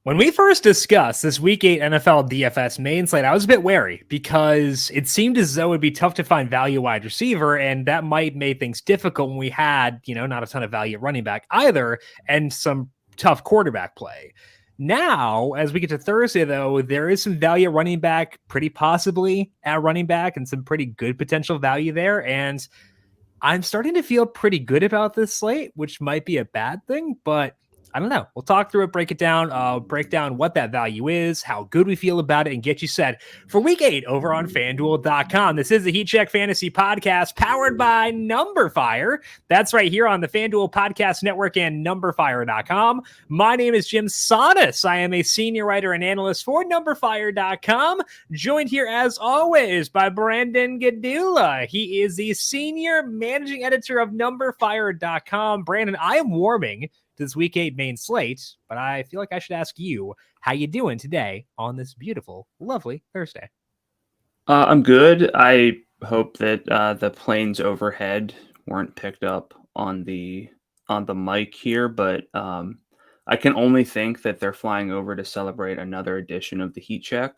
When we first discussed this Week 8 NFL DFS main slate, I was a bit wary because it seemed as though it'd be tough to find value wide receiver, and that might make things difficult when we had, not a ton of value at running back either, and some tough quarterback play. Now, as we get to Thursday, though, there is some value at running back, pretty possibly at running back, and some pretty good potential value there. And I'm starting to feel pretty good about this slate, which might be a bad thing, but I don't know. We'll talk through it, break it down, break down what that value is, how good we feel about it, and get you set for Week 8 over on FanDuel.com. This is the Heat Check Fantasy Podcast powered by numberFire. That's right here on the FanDuel Podcast Network and numberFire.com. My name is Jim Sonis. I am a senior writer and analyst for numberFire.com, joined here as always by Brandon Gadula. He is the senior managing editor of numberFire.com. Brandon, I am warming this Week 8 main slate, but I feel like I should ask you how you doing today on this beautiful, lovely Thursday. I'm good. I hope that the planes overhead weren't picked up on the mic here, but I can only think that they're flying over to celebrate another edition of the Heat Check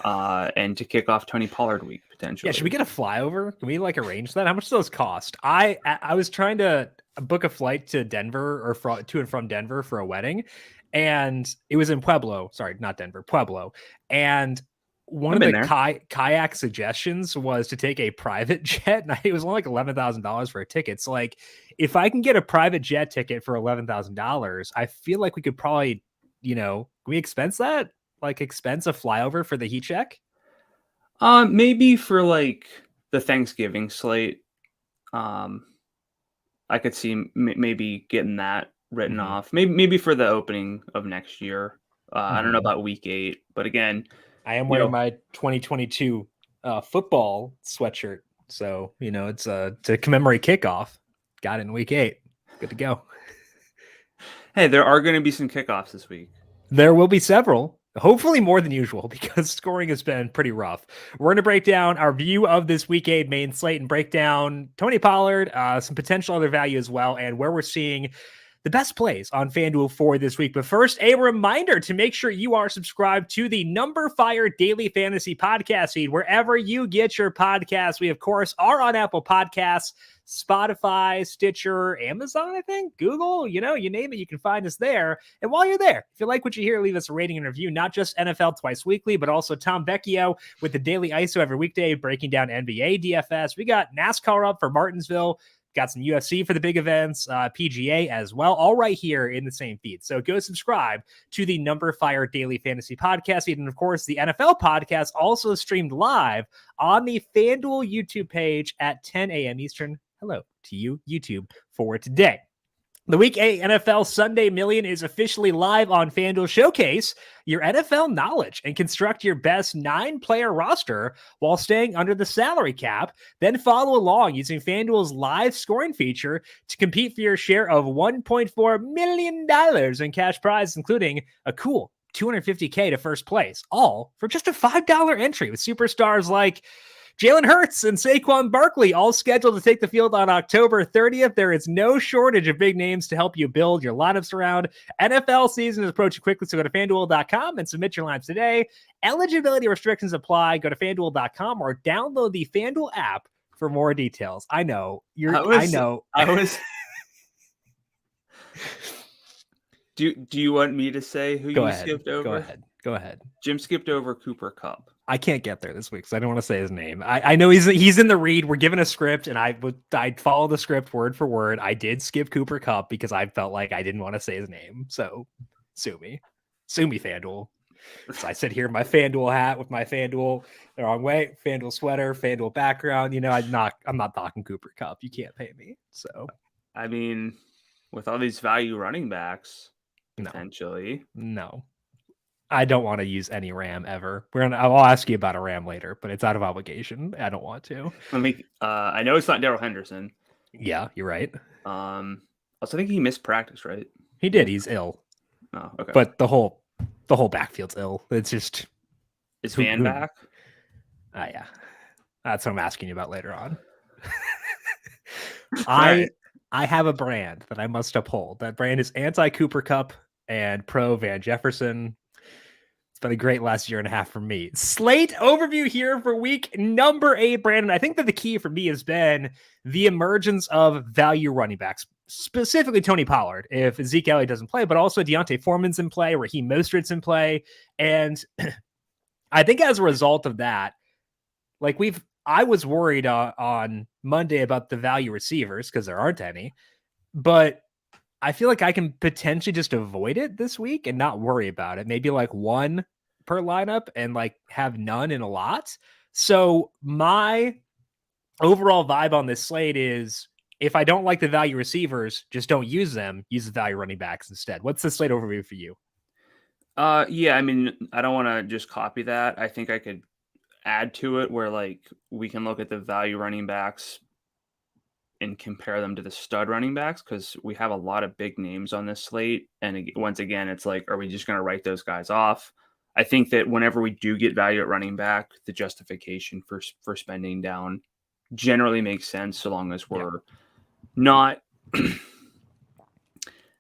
and to kick off Tony Pollard week potentially. Yeah, should we get a flyover? Can we arrange that? How much do those cost? I was trying to book a flight to Denver or to and from Denver for a wedding, and it was in Pueblo. Sorry, not Denver, Pueblo. And one of the kayak suggestions was to take a private jet, and it was only $11,000 for a ticket. So if I can get a private jet ticket for $11,000, I feel like we could probably, can we expense that? Expense a flyover for the Heat Check? Maybe for the Thanksgiving slate. I could see maybe getting that written off. Maybe for the opening of next year. I don't know about Week 8, but again, I am wearing my 2022 football sweatshirt, so it's to commemorate kickoff. Got it in Week 8. Good to go. Hey, there are going to be some kickoffs this week. There will be several. Hopefully more than usual because scoring has been pretty rough. We're going to break down our view of this Week 8 main slate and break down Tony Pollard, some potential other value as well, and where we're seeing the best plays on FanDuel for this week. But first, a reminder to make sure you are subscribed to the numberFire Daily Fantasy Podcast feed wherever you get your podcasts. We, of course, are on Apple Podcasts, Spotify, Stitcher, Amazon, I think, Google, you name it, you can find us there. And while you're there, if you like what you hear, leave us a rating and review, not just NFL twice weekly, but also Tom Vecchio with the Daily ISO every weekday, breaking down NBA DFS. We got NASCAR up for Martinsville. Got some UFC for the big events, PGA as well, all right here in the same feed. So go subscribe to the numberFire Daily Fantasy Podcast feed. And of course, the NFL podcast also streamed live on the FanDuel YouTube page at 10 a.m. Eastern. Hello to you, YouTube, for today. The Week 8 NFL Sunday Million is officially live on FanDuel. Showcase your NFL knowledge and construct your best 9-player roster while staying under the salary cap. Then follow along using FanDuel's live scoring feature to compete for your share of $1.4 million in cash prizes, including a cool $250K to first place, all for just a $5 entry with superstars like Jalen Hurts and Saquon Barkley all scheduled to take the field on October 30th. There is no shortage of big names to help you build your lineups around. NFL season is approaching quickly, so go to FanDuel.com and submit your lineups today. Eligibility restrictions apply. Go to FanDuel.com or download the FanDuel app for more details. I know. Do you want me to say who skipped over? Go ahead. Jim skipped over Cooper Kupp. I can't get there this week, so I don't want to say his name. I know he's in the read. We're given a script, and I'd follow the script word for word. I did skip Cooper Kupp because I felt like I didn't want to say his name. So sue me, FanDuel. So I sit here in my FanDuel hat with my FanDuel the wrong way, FanDuel sweater, FanDuel background. I'm not talking Cooper Kupp. You can't pay me. So I mean, with all these value running backs, potentially, no. I don't want to use any RAM ever. I'll ask you about a RAM later, but it's out of obligation. I don't want to. I know it's not Darrell Henderson. Yeah, you're right. Also, I think he missed practice, right? He did. He's ill. Oh, okay. But the whole backfield's ill. It's just is Van back? Yeah, that's what I'm asking you about later on. Right. I have a brand that I must uphold. That brand is anti-Cooper Kupp. and pro Van Jefferson. It's been a great last year and a half for me. Slate overview here for week number 8, Brandon. I think that the key for me has been the emergence of value running backs, specifically Tony Pollard, if Zeke Elliott doesn't play, but also Deontay Foreman's in play, Raheem Mostert's in play. And I think as a result of that, like I was worried on Monday about the value receivers because there aren't any, but I feel like I can potentially just avoid it this week and not worry about it. Maybe like one per lineup and like have none in a lot. So my overall vibe on this slate is if I don't like the value receivers, just don't use them. Use the value running backs instead. What's the slate overview for you? Yeah, I mean, I don't want to just copy that. I think I could add to it where like we can look at the value running backs and compare them to the stud running backs because we have a lot of big names on this slate. And once again, it's like, are we just going to write those guys off? I think that whenever we do get value at running back, the justification for spending down generally makes sense so long as we're not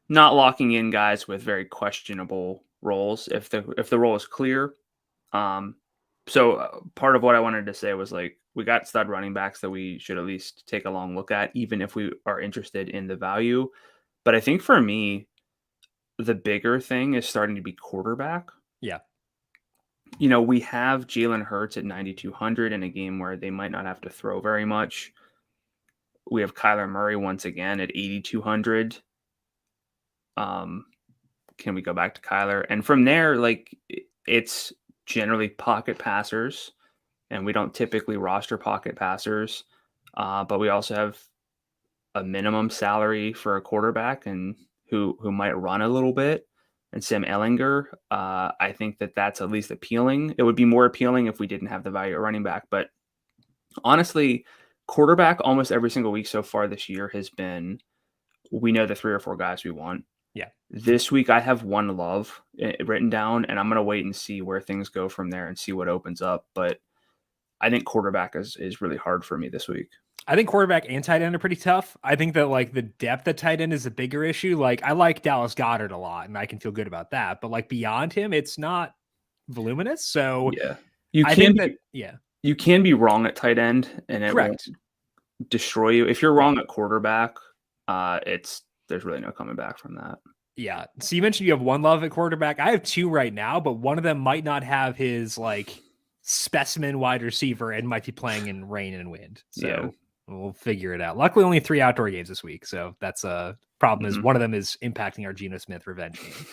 not locking in guys with very questionable roles. If the role is clear, so part of what I wanted to say was like we got stud running backs that we should at least take a long look at, even if we are interested in the value. But I think for me, the bigger thing is starting to be quarterback. Yeah. You know, we have Jalen Hurts at 9,200 in a game where they might not have to throw very much. We have Kyler Murray once again at 8,200. Can we go back to Kyler? And from there, like it's generally pocket passers, and we don't typically roster pocket passers, but we also have a minimum salary for a quarterback and who might run a little bit. And Sam Ehlinger, I think that's at least appealing. It would be more appealing if we didn't have the value at running back. But honestly, quarterback almost every single week so far this year has been, we know the 3 or 4 guys we want. Yeah. This week I have one love written down, and I'm going to wait and see where things go from there and see what opens up. But I think quarterback is really hard for me this week. I think quarterback and tight end are pretty tough. I think that like the depth at tight end is a bigger issue. Like I like Dallas Goedert a lot and I can feel good about that, but like beyond him, it's not voluminous. So yeah, you can be wrong at tight end and it won't destroy you. If you're wrong at quarterback, there's really no coming back from that. Yeah. So you mentioned you have one love at quarterback. I have 2 right now, but one of them might not have his like specimen wide receiver and might be playing in rain and wind. So we'll figure it out. Luckily, only 3 outdoor games this week. So that's a problem is one of them is impacting our Geno Smith revenge game.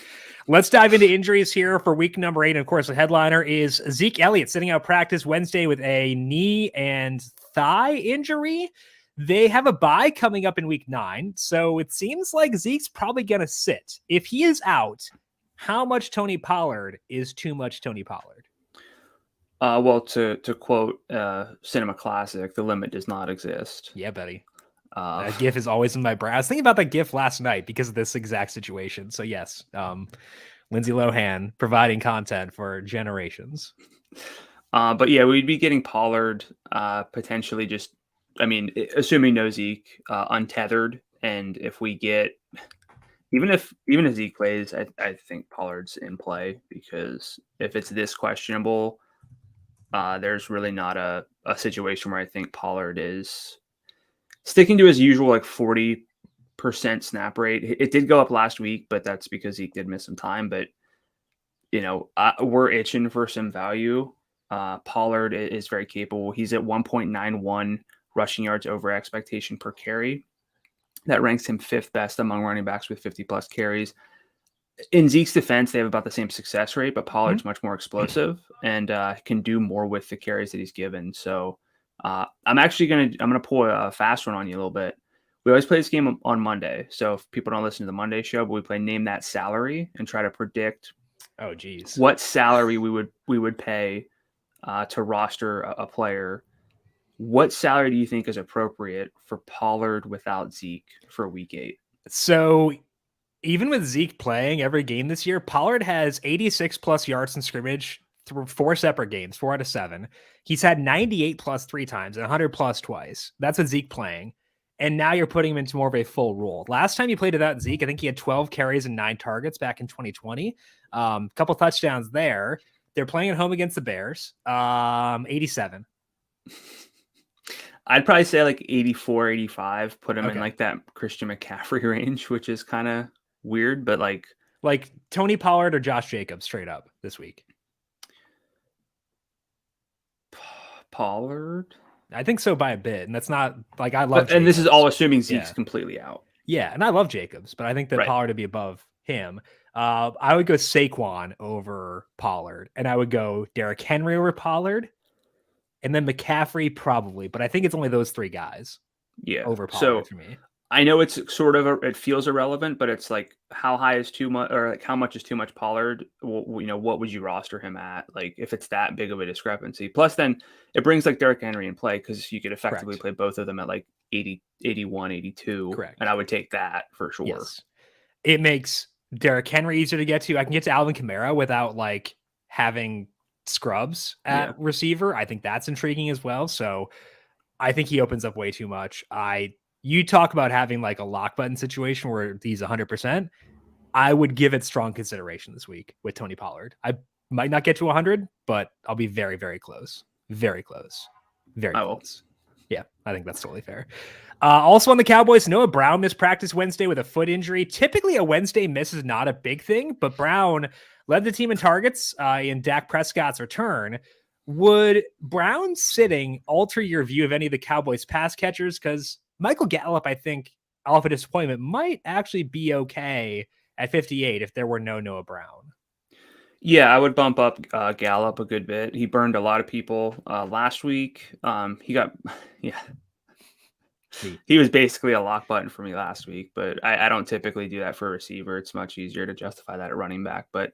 Let's dive into injuries here for week number 8. And of course, the headliner is Zeke Elliott sitting out practice Wednesday with a knee and thigh injury. They have a bye coming up in week 9. So it seems like Zeke's probably going to sit. If he is out, how much Tony Pollard is too much Tony Pollard? Well, to quote Cinema Classic, the limit does not exist. Yeah, buddy. That GIF is always in my brain. I was thinking about that GIF last night because of this exact situation. So yes, Lindsay Lohan providing content for generations. But yeah, we'd be getting Pollard potentially just, I mean, assuming no Zeke, untethered. And if we get, even if Zeke plays, I think Pollard's in play because if it's this questionable, there's really not a situation where I think Pollard is sticking to his usual like 40% snap rate. It did go up last week, but that's because Zeke did miss some time. But, you know, we're itching for some value. Pollard is very capable. He's at 1.91 rushing yards over expectation per carry. That ranks him 5th best among running backs with 50-plus carries. In Zeke's defense, they have about the same success rate, but Pollard's much more explosive and can do more with the carries that he's given. So I'm gonna pull a fast one on you a little bit. We always play this game on Monday. So if people don't listen to the Monday show, but we play Name That Salary and try to predict what salary we would pay to roster a player. What salary do you think is appropriate for Pollard without Zeke for week 8? So even with Zeke playing every game this year, Pollard has 86 plus yards in scrimmage through 4 separate games, 4 out of 7. He's had 98 plus 3 times and 100 plus twice. That's with Zeke playing. And now you're putting him into more of a full role. Last time you played without Zeke, I think he had 12 carries and 9 targets back in 2020. Couple touchdowns there. They're playing at home against the Bears. 87. I'd probably say like 84, 85. Put him in like that Christian McCaffrey range, which is kind of weird, but like Tony Pollard or Josh Jacobs straight up this week. Pollard. I think so by a bit, and that's not like I love. And this is all assuming Zeke's completely out. Yeah, and I love Jacobs, but I think that Pollard would be above him. I would go Saquon over Pollard, and I would go Derrick Henry over Pollard, and then McCaffrey probably. But I think it's only those 3 guys. Yeah, over Pollard for me. I know it's sort of it feels irrelevant, but it's like how high is too much, or like how much is too much Pollard? Well, what would you roster him at? Like if it's that big of a discrepancy. Plus, then it brings like Derrick Henry in play because you could effectively play both of them at like 80, 81, 82. Correct. And I would take that for sure. Yes. It makes Derrick Henry easier to get to. I can get to Alvin Kamara without like having scrubs at receiver. I think that's intriguing as well. So I think he opens up way too much. You talk about having like a lock button situation where he's 100%. I would give it strong consideration this week with Tony Pollard. I might not get to 100, but I'll be very, very close. Very close. Very close. Yeah, I think that's totally fair. Also on the Cowboys, Noah Brown missed practice Wednesday with a foot injury. Typically a Wednesday miss is not a big thing, but Brown led the team in targets in Dak Prescott's return. Would Brown sitting alter your view of any of the Cowboys pass catchers? Because Michael Gallup, I think, off a disappointment, might actually be okay at 58 if there were no Noah Brown. Yeah, I would bump up Gallup a good bit. He burned a lot of people last week. He was basically a lock button for me last week, but I don't typically do that for a receiver. It's much easier to justify that at running back. But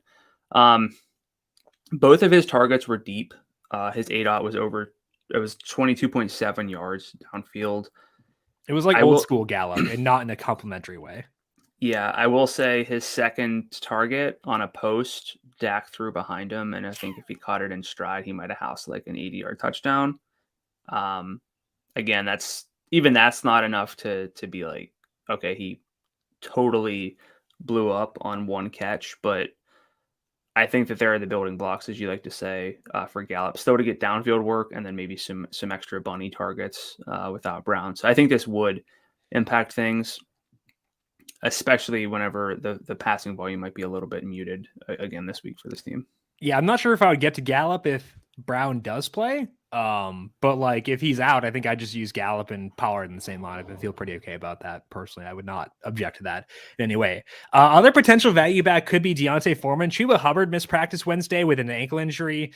both of his targets were deep. His ADOT was it was 22.7 yards downfield. It was like old school Gallup and not in a complimentary way. Yeah, I will say his second target on a post, Dak threw behind him, and I think if he caught it in stride, he might have housed like an 80-yard touchdown. Again, that's not enough to be like, okay, he totally blew up on one catch, but I think that there are the building blocks, as you like to say, for Gallup, still to get downfield work and then maybe some extra bunny targets without Brown. So I think this would impact things, especially whenever the passing volume might be a little bit muted again this week for this team. Yeah, I'm not sure if I would get to Gallup if Brown does play. But like if he's out, I think I just use Gallup and Pollard in the same lineup and feel pretty okay about that. Personally, I would not object to that in any way. Other potential value back could be Deontay Foreman. Chuba Hubbard missed practice Wednesday with an ankle injury.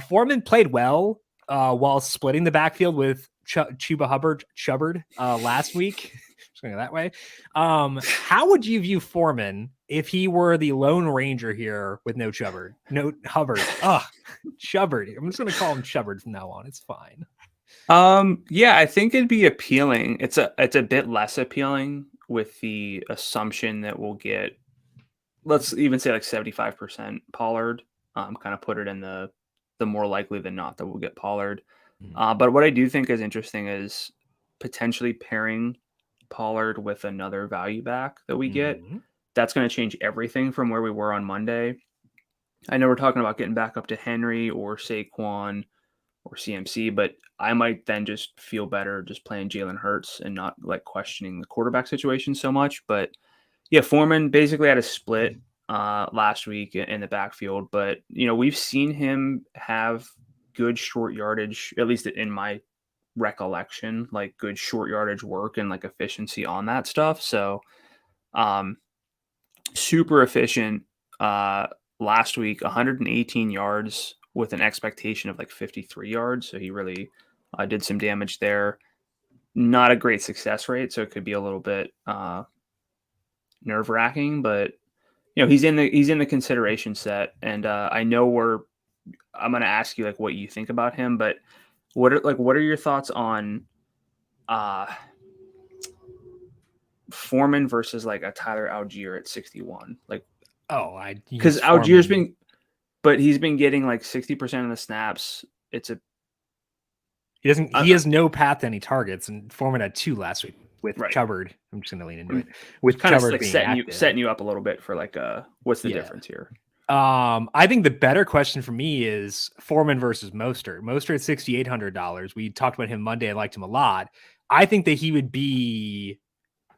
Foreman played well while splitting the backfield with Chuba Hubbard last week. Just going that way. How would you view Foreman if he were the Lone Ranger here with no Hubbard? No Hubbard. Chubbard. I'm just going to call him Chubbard from now on. It's fine. Yeah, I think it'd be appealing. It's a bit less appealing with the assumption that we'll get, let's even say like 75% Pollard. Kind of put it in the more likely than not that we'll get Pollard. But what I do think is interesting is potentially pairing Pollard with another value back that we get. That's going to change everything from where we were on Monday. I know we're talking about getting back up to Henry or Saquon or CMC, but I might then just feel better just playing Jalen Hurts and not like questioning the quarterback situation so much. But yeah, Foreman basically had a split last week in the backfield, but we've seen him have good short yardage, at least in my recollection, like good short yardage work and like efficiency on that stuff. So super efficient last week, 118 yards with an expectation of like 53 yards. So he really did some damage there. Not a great success rate, so it could be a little bit nerve-wracking, but he's in the consideration set. And I know I'm going to ask you like what you think about him, but what are your thoughts on Foreman versus like a Tyler Algier at 61? Like, because Algier's he's been getting like 60% of the snaps. He has no path to any targets, and Foreman had 2 last week. with Right. Chubbard. I'm just going to lean into it. With kind of Chubbard like being setting you up a little bit for like what's the difference here? I think the better question for me is Foreman versus Mostert. Mostert at $6,800. We talked about him Monday. I liked him a lot. I think that he would be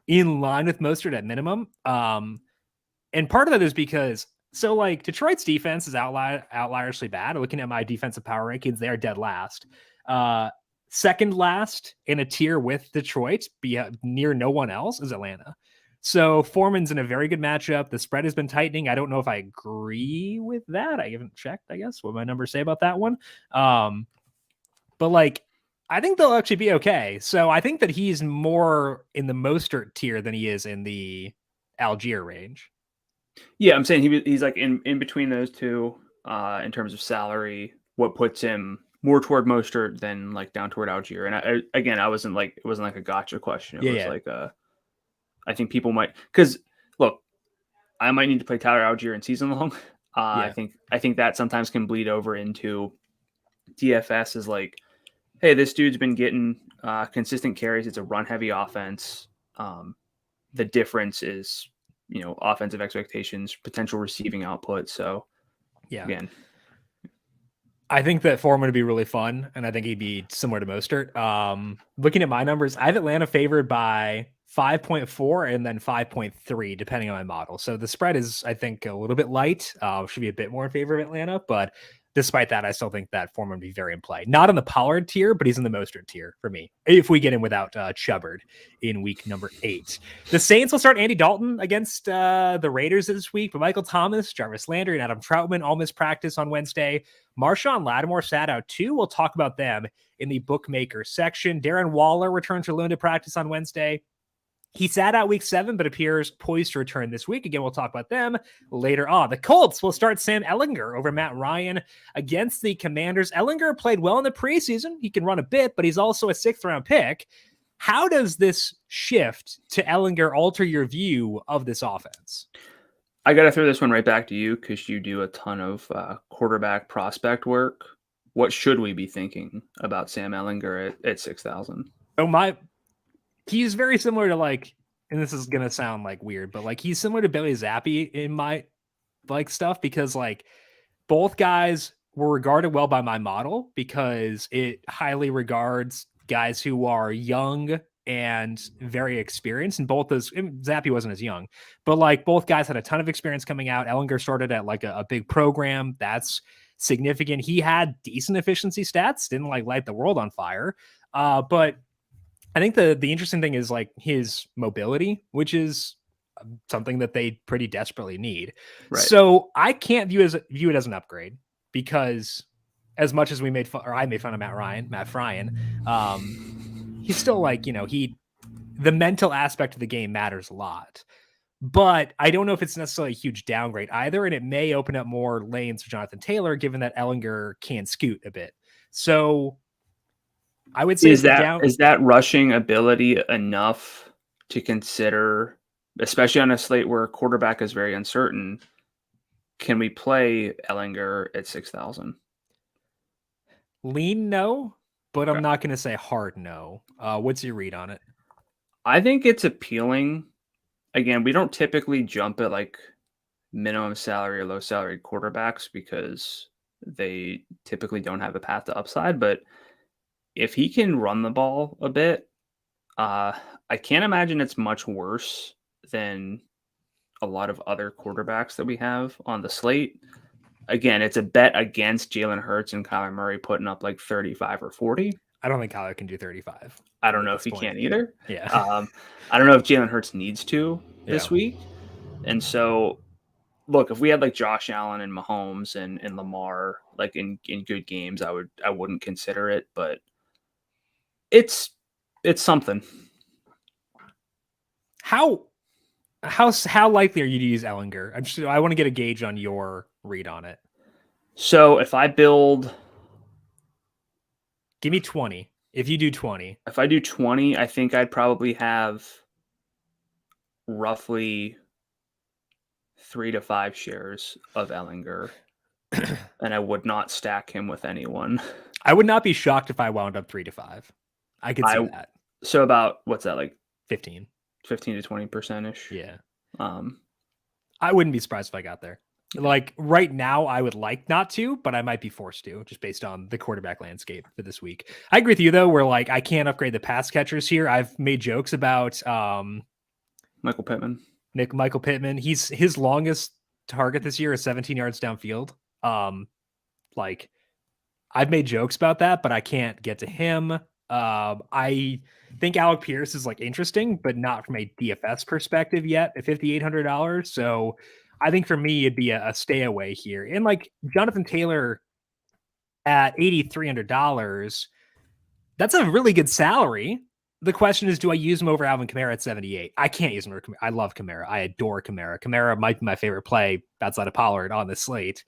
in line with Mostert at minimum. And part of that is because like Detroit's defense is outlierishly bad. Looking at my defensive power rankings, they are dead last. Second last in a tier with Detroit, near no one else, is Atlanta. So Foreman's in a very good matchup. The spread has been tightening. I don't know if I agree with that. I haven't checked, I guess, what my numbers say about that one. But like, I think they'll actually be okay. So I think that he's more in the Mostert tier than he is in the Algier range. Yeah, I'm saying he's like in between those two in terms of salary. What puts him more toward Mostert than like down toward Algier? And it wasn't like a gotcha question. It was like I think people might, because look, I might need to play Tyler Algier in season long. I think that sometimes can bleed over into DFS is like, hey, this dude's been getting consistent carries. It's a run heavy offense. The difference is, offensive expectations, potential receiving output. So again, I think that Foreman would be really fun, and I think he'd be similar to Mostert. Looking at my numbers, I have Atlanta favored by 5.4 and then 5.3, depending on my model. So the spread is, I think, a little bit light. Should be a bit more in favor of Atlanta, but despite that, I still think that Foreman would be very in play. Not in the Pollard tier, but he's in the Mostert tier for me, if we get him without Chubbard in week number 8. The Saints will start Andy Dalton against the Raiders this week, but Michael Thomas, Jarvis Landry, and Adam Troutman all missed practice on Wednesday. Marshawn Lattimore sat out too. We'll talk about them in the bookmaker section. Darren Waller returned to limited practice on Wednesday. He sat out week 7, but appears poised to return this week. Again, we'll talk about them later on. The Colts will start Sam Ehlinger over Matt Ryan against the Commanders. Ehlinger played well in the preseason. He can run a bit, but he's also a 6th-round pick. How does this shift to Ehlinger alter your view of this offense? I got to throw this one right back to you because you do a ton of quarterback prospect work. What should we be thinking about Sam Ehlinger at 6,000? He's very similar to and this is going to sound weird, but he's similar to Bailey Zappi in my stuff because both guys were regarded well by my model because it highly regards guys who are young and very experienced. And both those, Zappi wasn't as young, but both guys had a ton of experience coming out. Ellinger started at a big program. That's significant. He had decent efficiency stats, didn't light the world on fire. But I think the interesting thing is his mobility, which is something that they pretty desperately need. Right. So I can't view it as an upgrade because as much as I made fun of Matt Fryan, he's still the mental aspect of the game matters a lot. But I don't know if it's necessarily a huge downgrade either, and it may open up more lanes for Jonathan Taylor, given that Ehlinger can scoot a bit. So I would say is that rushing ability enough to consider, especially on a slate where quarterback is very uncertain? Can we play Ehlinger at 6,000? Lean no, but I'm not going to say hard no. What's your read on it? I think it's appealing. Again, we don't typically jump at minimum salary or low salary quarterbacks because they typically don't have a path to upside, but if he can run the ball a bit, I can't imagine it's much worse than a lot of other quarterbacks that we have on the slate. Again, it's a bet against Jalen Hurts and Kyler Murray putting up 35 or 40. I don't think Kyler can do 35. I don't know if he can either. Yeah. I don't know if Jalen Hurts needs to this week. And so, look, if we had Josh Allen and Mahomes and Lamar in good games, I wouldn't consider it, but it's something. How likely are you to use Ehlinger? I want to get a gauge on your read on it. So if I build, give me 20. If you do 20, if I do 20, I think I'd probably have roughly 3 to 5 shares of Ehlinger, and I would not stack him with anyone. I would not be shocked if I wound up 3 to 5. I could see that. So about, what's that, 15 to 20% ish. Yeah. Um, I wouldn't be surprised if I got there. Like right now, I would like not to, but I might be forced to just based on the quarterback landscape for this week. I agree with you though. Where like I can't upgrade the pass catchers here. I've made jokes about Michael Pittman. Michael Pittman. His longest target this year is 17 yards downfield. Like I've made jokes about that, but I can't get to him. I think Alec Pierce is like interesting, but not from a DFS perspective yet at $5,800. So I think for me, it'd be a stay away here. And like Jonathan Taylor at $8,300, that's a really good salary. The question is, do I use him over Alvin Kamara at 78? I can't use him over Kamara. I love Kamara. I adore Kamara. Kamara might be my favorite play outside of Pollard on the slate.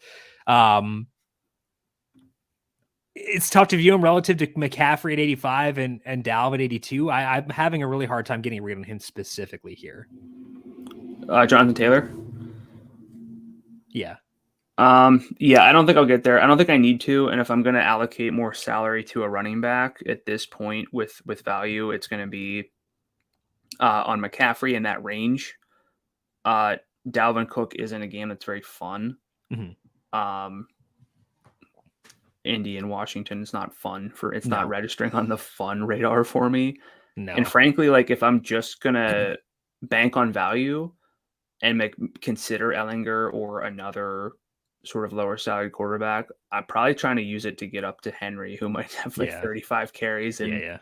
It's tough to view him relative to McCaffrey at 85 and Dalvin at 82. I'm having a really hard time getting a read on him specifically here. Jonathan Taylor. Yeah. Yeah, I don't think I'll get there. I don't think I need to. And if I'm going to allocate more salary to a running back at this point with value, it's going to be on McCaffrey in that range. Dalvin Cook isn't a game that's very fun. Mm-hmm. Indy and Washington is not fun it's not registering on the fun radar for me. No. And frankly, like if I'm just going to bank on value and consider Ellinger or another sort of lower salary quarterback, I'm probably trying to use it to get up to Henry, who might have 35 carries and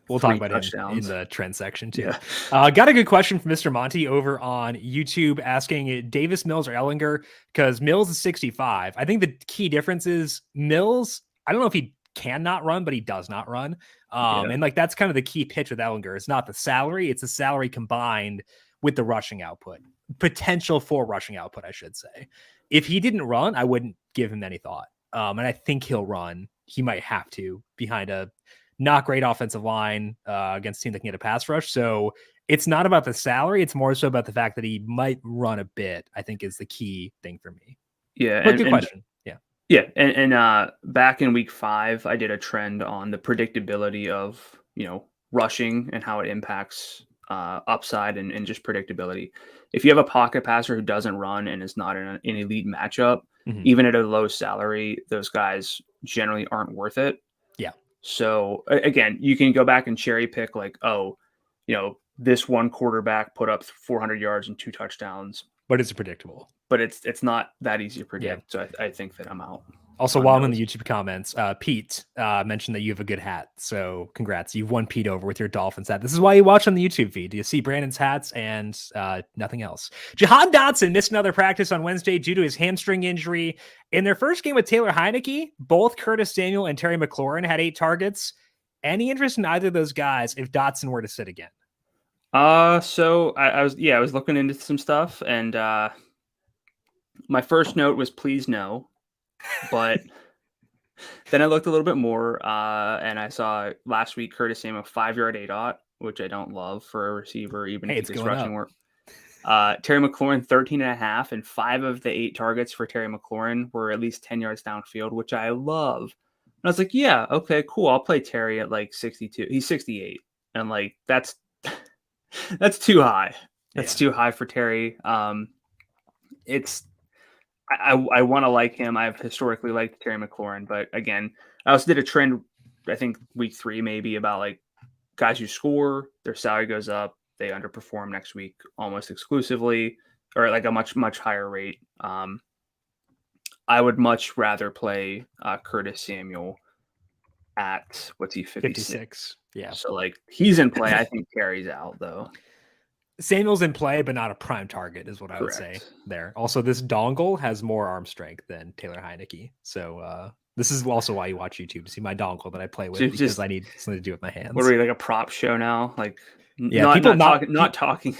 we'll talk about touchdowns him in the trend section too. Yeah. Got a good question from Mr. Monty over on YouTube asking Davis Mills or Ellinger, because Mills is 65. I think the key difference is Mills, I don't know if he cannot run, but he does not run. And like that's kind of the key pitch with Ellinger. It's not the salary, it's the salary combined with the rushing output. Potential for rushing output, I should say. If he didn't run, I wouldn't give him any thought. And I think he'll run. He might have to behind a not great offensive line against a team that can get a pass rush. So it's not about the salary. It's more so about the fact that he might run a bit, I think is the key thing for me. Yeah. But good question. Yeah. Yeah. And back in week 5, I did a trend on the predictability of, rushing and how it impacts upside and just predictability. If you have a pocket passer who doesn't run and is not in an elite matchup, even at a low salary, those guys generally aren't worth it. Yeah. So again, you can go back and cherry pick like, this one quarterback put up 400 yards and 2 touchdowns. But it's predictable. But it's not that easy to predict. Yeah. So I think that I'm out. Also, while I'm in the YouTube comments, Pete mentioned that you have a good hat. So congrats. You've won Pete over with your Dolphins hat. This is why you watch on the YouTube feed. You see Brandon's hats and nothing else. Jahan Dotson missed another practice on Wednesday due to his hamstring injury. In their first game with Taylor Heineke, both Curtis Samuel and Terry McLaurin had 8 targets. Any interest in either of those guys if Dotson were to sit again? So I was looking into some stuff, and my first note was please no. But then I looked a little bit more, and I saw last week Curtis Samuel 5-yard ADOT, which I don't love for a receiver, even if it's rushing work. Terry McLaurin 13.5, and 5 of the 8 targets for Terry McLaurin were at least 10 yards downfield, which I love. And I was like, yeah, okay, cool. I'll play Terry at like 62. He's 68, and like that's too high. That's too high for Terry. I want to like him. I've historically liked Terry McLaurin, but again, I also did a trend, I think week 3 maybe, about like guys who score, their salary goes up, they underperform next week almost exclusively, or like a much, much higher rate. I would much rather play Curtis Samuel at, what's he, 56? Yeah. So like he's in play. I think Terry's out though. Samuel's in play, but not a prime target is what I would say there. Also, this dongle has more arm strength than Taylor Heineke. So this is also why you watch YouTube, to see my dongle that I play with, because I need something to do with my hands. What are we, like a prop show now? Like, people not talking.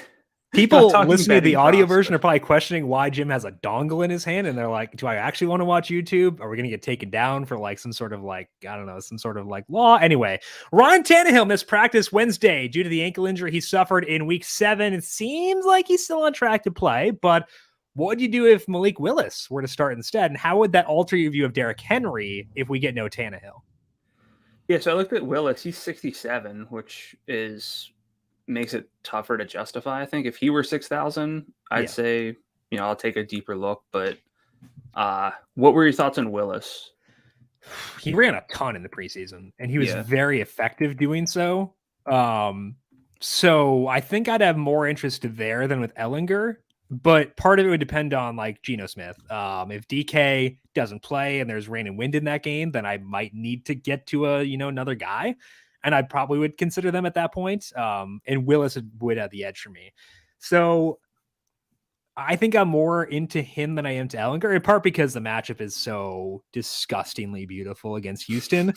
People listening to the audio version are probably questioning why Jim has a dongle in his hand, and they're like, do I actually want to watch YouTube? Are we going to get taken down for like some sort of like, I don't know, some sort of like law? Anyway, Ryan Tannehill missed practice Wednesday due to the ankle injury he suffered in week 7. It seems like he's still on track to play, but what would you do if Malik Willis were to start instead? And how would that alter your view of Derrick Henry if we get no Tannehill? Yeah, so I looked at Willis. He's 67, which is makes it tougher to justify. I think if he were 6,000, I'd say, I'll take a deeper look. But what were your thoughts on Willis? He ran a ton in the preseason, and he was Yeah. very effective doing so. So I think I'd have more interest there than with Ellinger, but part of it would depend on like Geno Smith. If DK doesn't play and there's rain and wind in that game, then I might need to get to another guy, and I probably would consider them at that point. And Willis would have the edge for me. So I think I'm more into him than I am to Ellinger, in part because the matchup is so disgustingly beautiful against Houston.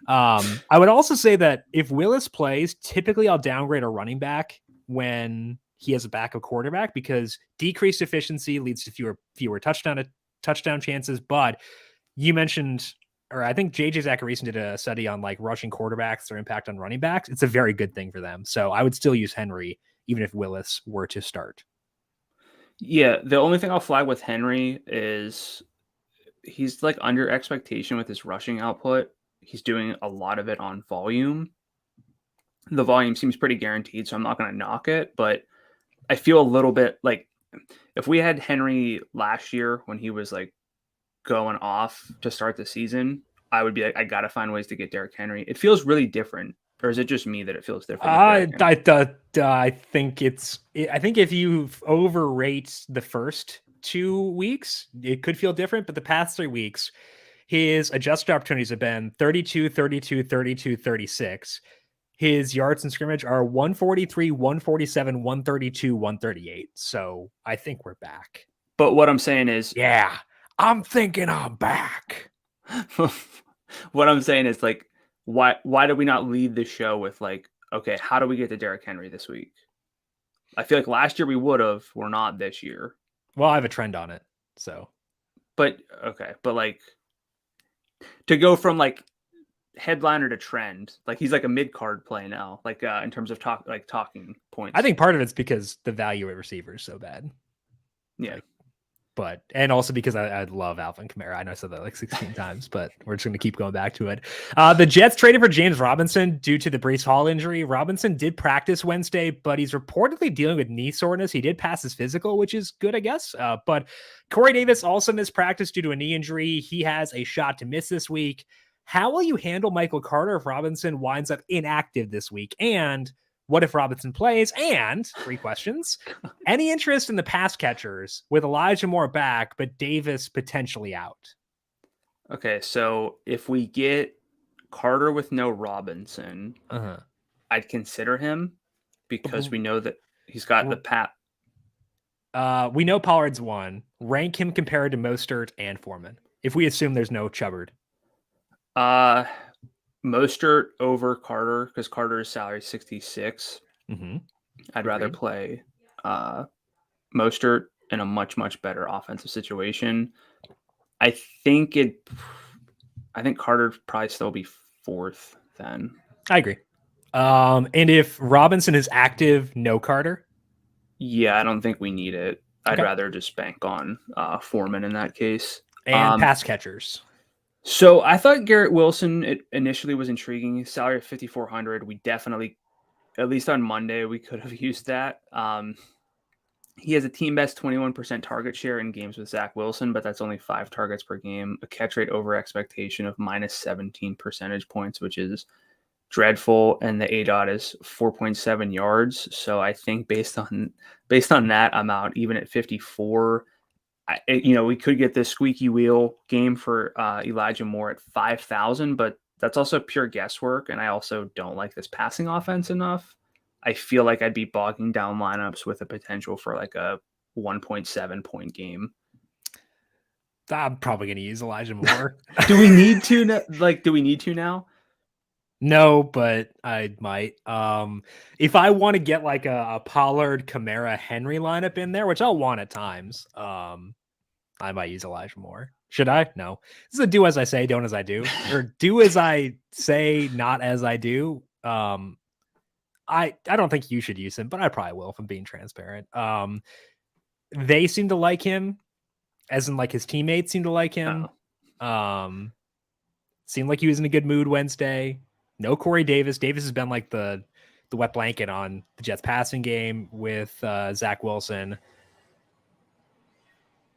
I would also say that if Willis plays, typically I'll downgrade a running back when he has a backup quarterback, because decreased efficiency leads to fewer touchdown chances. But you mentioned, or I think JJ Zachariason did a study on like rushing quarterbacks, their impact on running backs. It's a very good thing for them. So I would still use Henry even if Willis were to start. Yeah, the only thing I'll flag with Henry is he's like under expectation with his rushing output. He's doing a lot of it on volume. The volume seems pretty guaranteed, so I'm not going to knock it, but I feel a little bit like if we had Henry last year when he was like going off to start the season, I would be like, I got to find ways to get Derrick Henry. It feels really different. Or is it just me that it feels different? I think if you overrate the first 2 weeks, it could feel different, but the past 3 weeks, his adjusted opportunities have been 32, 32, 32, 36. His yards in scrimmage are 143, 147, 132, 138. So I think we're back. But what I'm saying is, yeah, I'm thinking I'm back. What I'm saying is like, why do we not lead the show with like, okay, how do we get to Derrick Henry this week? I feel like last year we would have, we're not this year. Well, I have a trend on it. So, but okay. But like to go from like headliner to trend, like he's like a mid-card play now, like in terms of talking points. I think part of it's because the value at receiver is so bad. Yeah. And also because I love Alvin Kamara. I know I said that like 16 times, but we're just going to keep going back to it. The Jets traded for James Robinson due to the Breece Hall injury. Robinson did practice Wednesday, but he's reportedly dealing with knee soreness. He did pass his physical, which is good, I guess. But Corey Davis also missed practice due to a knee injury. He has a shot to miss this week. How will you handle Michael Carter if Robinson winds up inactive this week? And what if Robinson plays? And 3 questions. Any interest in the pass catchers with Elijah Moore back, but Davis potentially out? Okay, so if we get Carter with no Robinson, I'd consider him because we know that he's got the pat. We know Pollard's 1. Rank him compared to Mostert and Foreman, if we assume there's no Chubbard. Mostert over Carter because Carter's salary is 66. I'd rather play Mostert in a much, much better offensive situation. I think Carter probably still be 4th then. I agree. And if Robinson is active, no Carter? Yeah, I don't think we need it. I'd rather just bank on Foreman in that case. And pass catchers. So I thought Garrett Wilson initially was intriguing. His salary of $5,400. We definitely, at least on Monday, we could have used that. He has a team best 21% target share in games with Zach Wilson, but that's only 5 targets per game. A catch rate over expectation of minus 17 percentage points, which is dreadful. And the ADOT is 4.7 yards. So I think based on that, I'm out even at 54. We could get this squeaky wheel game for Elijah Moore at 5,000, but that's also pure guesswork. And I also don't like this passing offense enough. I feel like I'd be bogging down lineups with a potential for like a 1.7 point game. I'm probably going to use Elijah Moore. Do we need to now? No, but I might. If I want to get like a Pollard, Kamara, Henry lineup in there, which I'll want at times, I might use Elijah Moore. Should I? No. This is a do as I say, don't as I do, or do as I say, not as I do. I don't think you should use him, but I probably will if I'm being transparent. They seem to like him, as in like his teammates seem to like him. Seemed like he was in a good mood Wednesday. No Corey Davis. Davis has been like the the wet blanket on the Jets passing game with Zach Wilson.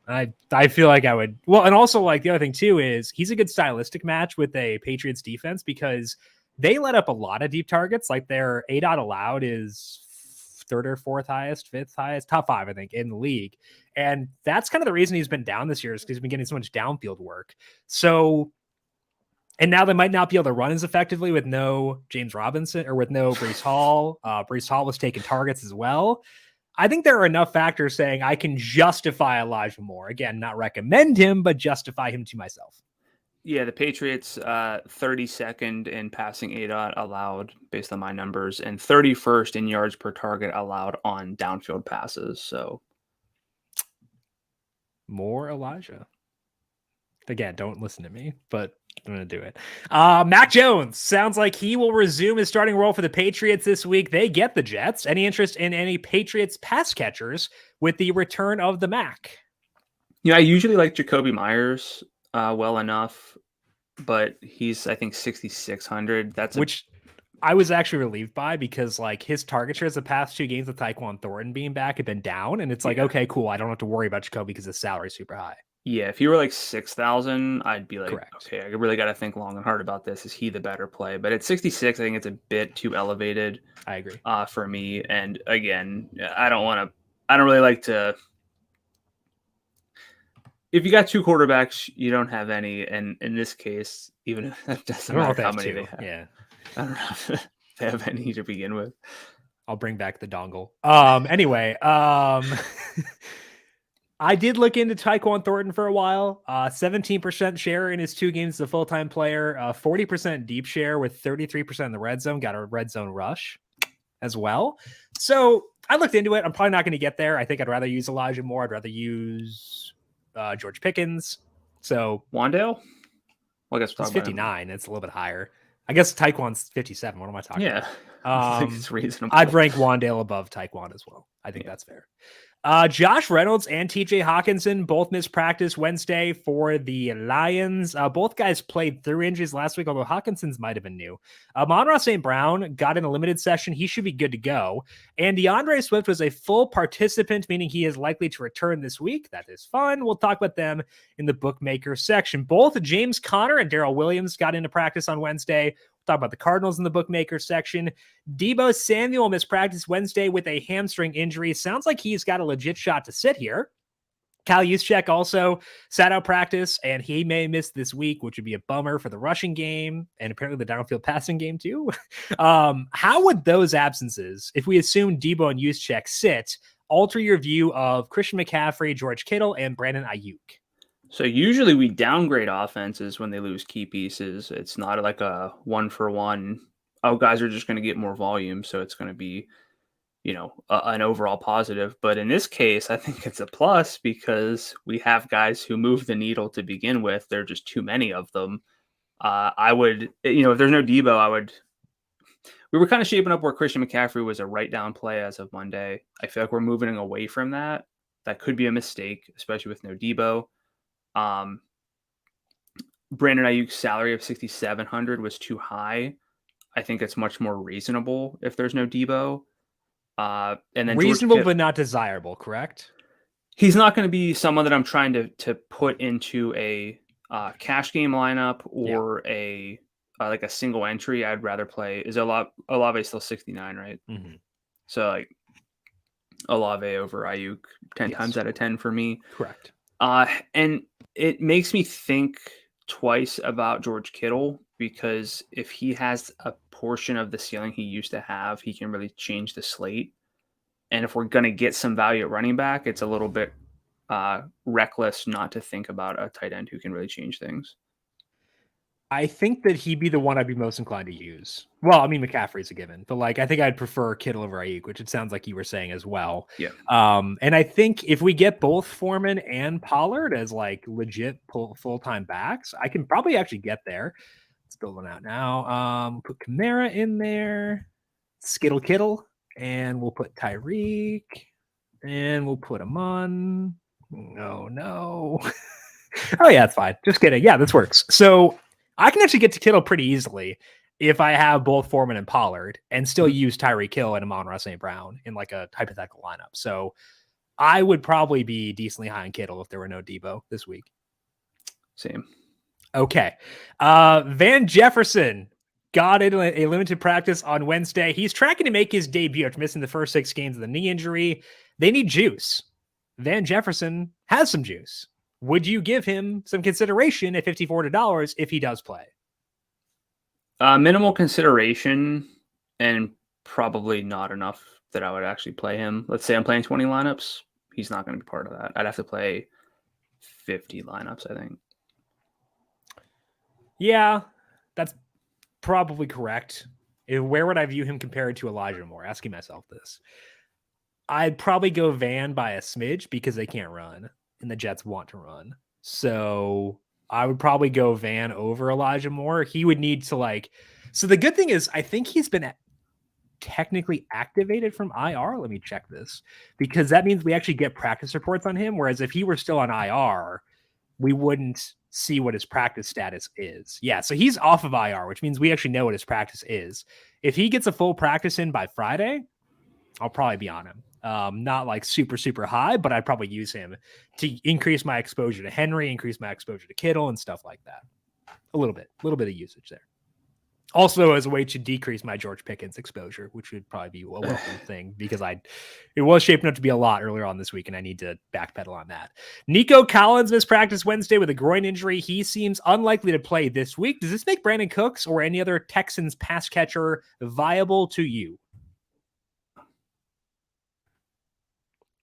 I feel like I would. Well, and also like the other thing too is he's a good stylistic match with a Patriots defense because they let up a lot of deep targets. Like their ADOT allowed is third or fourth highest, fifth highest, top 5, I think, in the league. And that's kind of the reason he's been down this year is because he's been getting so much downfield work. So, and now they might not be able to run as effectively with no James Robinson or with no Breece Hall. Breece Hall was taking targets as well. I think there are enough factors saying I can justify Elijah Moore. Again, not recommend him, but justify him to myself. Yeah, the Patriots 32nd in passing ADOT allowed based on my numbers and 31st in yards per target allowed on downfield passes. So more Elijah. Again, don't listen to me, but I'm going to do it. Mac Jones sounds like he will resume his starting role for the Patriots this week. They get the Jets. Any interest in any Patriots pass catchers with the return of the Mac? Yeah, I usually like Jacoby Myers well enough, but he's, I think, 6,600. Which I was actually relieved by because like his target shares the past 2 games with Tyquan Thornton being back have been down. And it's like, okay, cool. I don't have to worry about Jacoby because his salary is super high. Yeah, if you were like 6,000, I'd be like, correct. Okay, I really got to think long and hard about this. Is he the better play? But at 66, I think it's a bit too elevated. I agree. For me. And again, I don't really like to. If you got 2 quarterbacks, you don't have any. And in this case, even if that doesn't matter how many they have. Yeah. I don't know if they have any to begin with. I'll bring back the dongle. Anyway, I did look into Tyquan Thornton for a while. 17% share in his 2 games as a full-time player. 40% deep share with 33% in the red zone. Got a red zone rush as well. So I looked into it. I'm probably not going to get there. I think I'd rather use Elijah Moore. I'd rather use George Pickens. So Wandale? Well, I guess it's 59. It's a little bit higher. I guess Tyquan's 57. What am I talking about? I think it's reasonable. I'd rank Wandale above Tyquan as well. I think that's fair. Josh Reynolds and TJ Hawkinson both missed practice Wednesday for the Lions. Both guys played through injuries last week, although Hawkinson's might have been new. Amon-Ra St. Brown got in a limited session. He should be good to go. And DeAndre Swift was a full participant, meaning he is likely to return this week. That is fun. We'll talk about them in the bookmaker section. Both James Conner and Darrell Williams got into practice on Wednesday. Talk about the Cardinals in the bookmaker section. Deebo Samuel missed practice Wednesday with a hamstring injury. Sounds like he's got a legit shot to sit here. Kyle Juszczyk also sat out practice, and he may miss this week, which would be a bummer for the rushing game and apparently the downfield passing game too. How would those absences, if we assume Deebo and Juszczyk sit, alter your view of Christian McCaffrey, George Kittle, and Brandon Ayuk? So usually we downgrade offenses when they lose key pieces. It's not like a 1-for-1. Oh, guys are just going to get more volume, so it's going to be, an overall positive. But in this case, I think it's a plus because we have guys who move the needle to begin with. There are just too many of them. I would, if there's no Deebo, we were kind of shaping up where Christian McCaffrey was a write down play as of Monday. I feel like we're moving away from that. That could be a mistake, especially with no Deebo. Brandon Ayuk's salary of 6,700 was too high. I think it's much more reasonable if there's no Deebo. And then reasonable but not desirable, correct? He's not going to be someone that I'm trying to put into a cash game lineup or a like a single entry. I'd rather play. Is Olave still 69, right? Mm-hmm. So like Olave over Ayuk 10 times out of 10 for me. Correct. And it makes me think twice about George Kittle because if he has a portion of the ceiling he used to have, he can really change the slate. And if we're going to get some value at running back, it's a little bit reckless not to think about a tight end who can really change things. I think that he'd be the one I'd be most inclined to use. Well, I mean, McCaffrey's a given, but I think I'd prefer Kittle over Ayuk, which it sounds like you were saying as well. Yeah. And I think if we get both Foreman and Pollard as legit full-time backs, I can probably actually get there. Let's build one out now. Put Kamara in there, Skittle Kittle, and we'll put Tyreek, and we'll put him on. Oh, no. Oh, yeah, it's fine. Just kidding. Yeah, this works. So I can actually get to Kittle pretty easily. if I have both Foreman and Pollard and still use Tyreek Hill and Amon-Ra St. Brown in like a hypothetical lineup. So I would probably be decently high on Kittle if there were no Debo this week. Same. Okay. Van Jefferson got in a limited practice on Wednesday. He's tracking to make his debut after missing the first 6 games of the knee injury. They need juice. Van Jefferson has some juice. Would you give him some consideration at $54 if he does play? Minimal consideration and probably not enough that I would actually play him. Let's say I'm playing 20 lineups. He's not going to be part of that. I'd have to play 50 lineups, I think. Yeah, that's probably correct. Where would I view him compared to Elijah Moore? Asking myself this. I'd probably go Van by a smidge because they can't run and the Jets want to run. So I would probably go Van over Elijah Moore. He would need to so the good thing is I think he's been technically activated from IR. Let me check this because that means we actually get practice reports on him. Whereas if he were still on IR, we wouldn't see what his practice status is. Yeah. So he's off of IR, which means we actually know what his practice is. If he gets a full practice in by Friday, I'll probably be on him. Not like super, super high, but I'd probably use him to increase my exposure to Henry, increase my exposure to Kittle and stuff like that. A little bit of usage there. Also as a way to decrease my George Pickens exposure, which would probably be a welcome thing because it was shaping up to be a lot earlier on this week and I need to backpedal on that. Nico Collins missed practice Wednesday with a groin injury. He seems unlikely to play this week. Does this make Brandon Cooks or any other Texans pass catcher viable to you?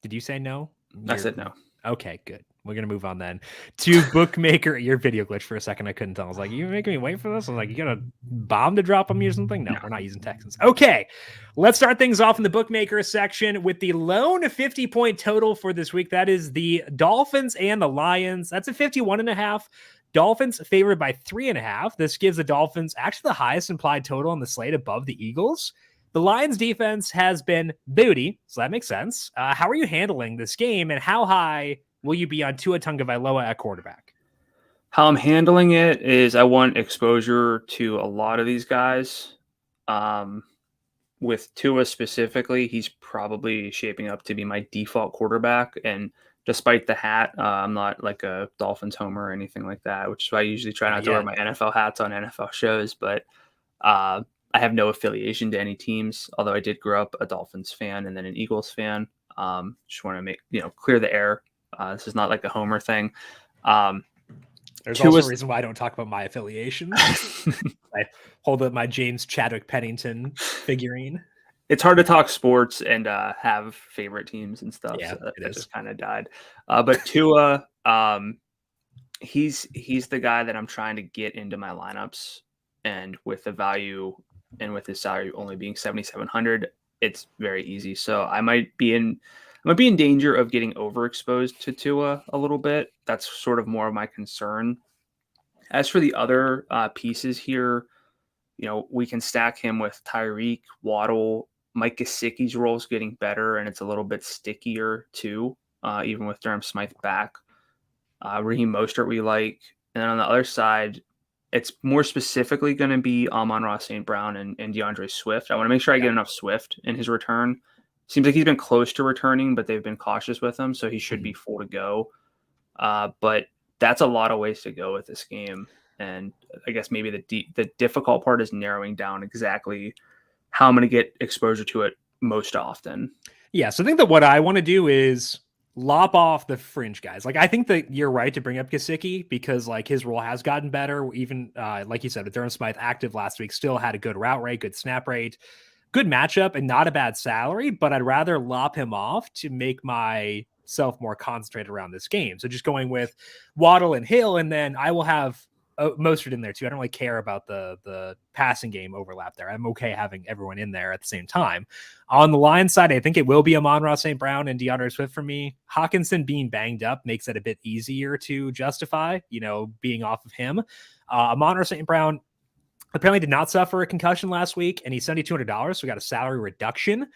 Did you say no? I said no. Okay, good. We're going to move on then to bookmaker. Your video glitched for a second. I couldn't tell. I was like, you making me wait for this? I was like, you got a bomb to drop on me or something? No, we're not using Texans. Okay, let's start things off in the bookmaker section with the lone 50-point total for this week. That is the Dolphins and the Lions. That's a 51.5. Dolphins favored by 3.5. This gives the Dolphins actually the highest implied total on the slate above the Eagles. The Lions defense has been booty, so that makes sense. How are you handling this game, and how high will you be on Tua Tagovailoa at quarterback? How I'm handling it is I want exposure to a lot of these guys. With Tua specifically, he's probably shaping up to be my default quarterback. And despite the hat, I'm not like a Dolphins homer or anything like that, which is why I usually try not to wear my NFL hats on NFL shows. But I have no affiliation to any teams, although I did grow up a Dolphins fan and then an Eagles fan. Just want to make, clear the air. This is not like a homer thing. There's also a reason why I don't talk about my affiliations. I hold up my James Chadwick Pennington figurine. It's hard to talk sports and have favorite teams and stuff. Yeah, so that just kind of died. But Tua, he's the guy that I'm trying to get into my lineups, and with the value and with his salary only being $7,700, it's very easy. So I might be in danger of getting overexposed to Tua a little bit. That's sort of more of my concern. As for the other pieces here, we can stack him with Tyreek, Waddle. Mike Gesicki's role is getting better, and it's a little bit stickier too, even with Durham Smythe back. Raheem Mostert we like. And then on the other side, it's more specifically going to be Amon-Ra St. Brown and DeAndre Swift. I want to make sure I get enough Swift in his return. Seems like he's been close to returning, but they've been cautious with him, so he should be full to go. But that's a lot of ways to go with this game. And I guess maybe the difficult part is narrowing down exactly how I'm going to get exposure to it most often. Yeah, so I think that what I want to do is lop off the fringe guys. I think that you're right to bring up Gesicki because his role has gotten better. Even like you said, with Durham Smythe active last week, still had a good route rate, good snap rate, good matchup, and not a bad salary. But I'd rather lop him off to make myself more concentrated around this game. So just going with Waddle and Hill, and then I will have Mostert in there too. I don't really care about the passing game overlap there. I'm okay having everyone in there at the same time. On the Lions side, I think it will be Amon-Ra St. Brown and DeAndre Swift for me. Hawkinson being banged up makes it a bit easier to justify, being off of him. Amon-Ra St. Brown apparently did not suffer a concussion last week, and he's $7,200, so we got a salary reduction.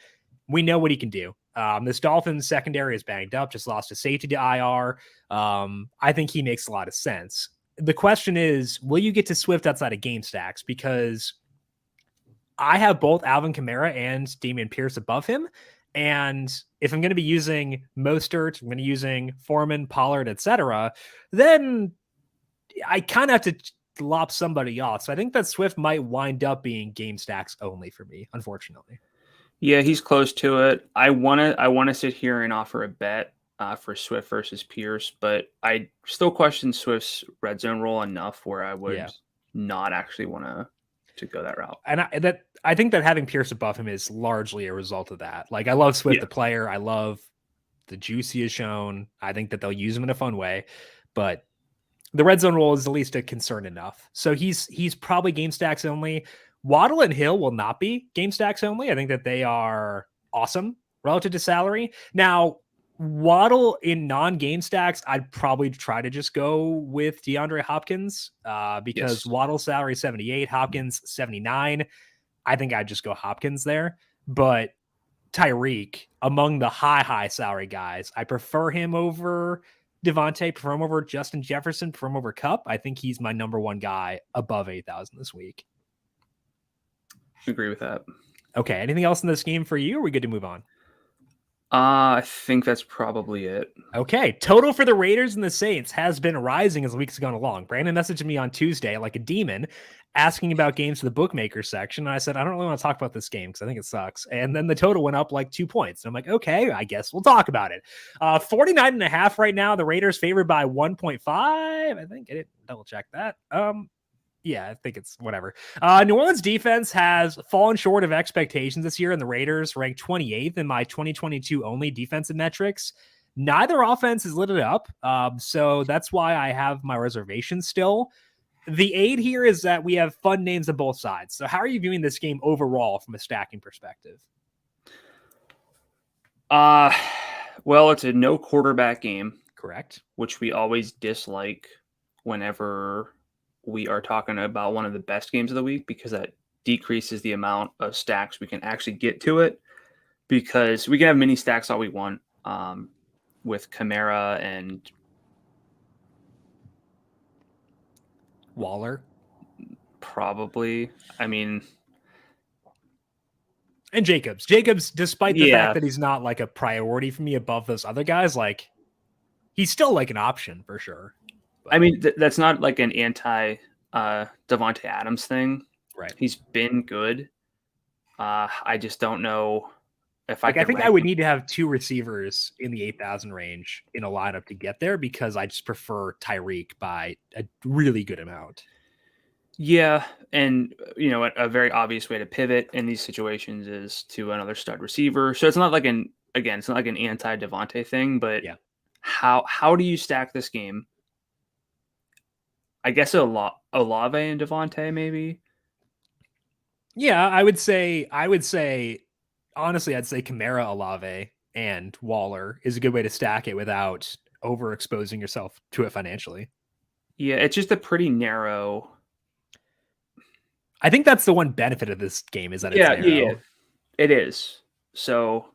We know what he can do. This Dolphins secondary is banged up, just lost a safety to IR. I think he makes a lot of sense. The question is, will you get to Swift outside of game stacks? Because I have both Alvin Kamara and Dameon Pierce above him. And if I'm going to be using Mostert, I'm going to be using Foreman, Pollard, etc., then I kind of have to lop somebody off. So I think that Swift might wind up being game stacks only for me, unfortunately. Yeah, he's close to it. I wanna sit here and offer a bet for Swift versus Pierce, but I still question Swift's red zone role enough where I would not actually want to go that route. And I think that having Pierce above him is largely a result of that. Like, I love Swift the player. I love the juice he has shown. I think that they'll use him in a fun way, but the red zone role is at least a concern enough. So he's probably game stacks only. Waddle and Hill will not be game stacks only. I think that they are awesome relative to salary. Now, Waddle in non-game stacks, I'd probably try to just go with DeAndre Hopkins because Waddle's salary is 78, Hopkins 79. I think I'd just go Hopkins there. But Tyreek, among the high salary guys, I prefer him over Devontae, prefer him over Justin Jefferson, prefer him over Kupp. I think he's my number one guy above 8,000 this week. Agree with that. Okay. Anything else in this game for you? Or are we good to move on? I think that's probably it. Okay. Total for the Raiders and the Saints has been rising as the weeks have gone along. Brandon messaged me on Tuesday like a demon asking about games for the bookmaker section. And I said, I don't really want to talk about this game because I think it sucks. And then the total went up like 2 points. And I'm like, okay, I guess we'll talk about it. 49.5 right now. The Raiders favored by 1.5. I think I didn't double check that. Yeah, I think it's whatever. New Orleans defense has fallen short of expectations this year, and the Raiders ranked 28th in my 2022 only defensive metrics. Neither offense has lit it up, so that's why I have my reservations still. The aid here is that we have fun names on both sides. So how are you viewing this game overall from a stacking perspective? Well, it's a no quarterback game. Correct. Which we always dislike whenever we are talking about one of the best games of the week because that decreases the amount of stacks we can actually get to it, because we can have mini stacks all we want with Kamara and Waller. Probably. I mean, and Jacobs, despite the fact that he's not like a priority for me above those other guys, like he's still like an option for sure. But, I mean, that's not like an anti Devontae Adams thing. Right. He's been good. I just don't know if I think I would need to have two receivers in the 8,000 range in a lineup to get there because I just prefer Tyreek by a really good amount. Yeah, and a very obvious way to pivot in these situations is to another stud receiver. So it's not like it's not like an anti Devontae thing, but how do you stack this game? I guess Olave and Devontae maybe. Yeah, I would say honestly, I'd say Kamara, Olave, and Waller is a good way to stack it without overexposing yourself to it financially. Yeah, it's just a pretty narrow. I think that's the one benefit of this game is that it's narrow. Yeah, it is. So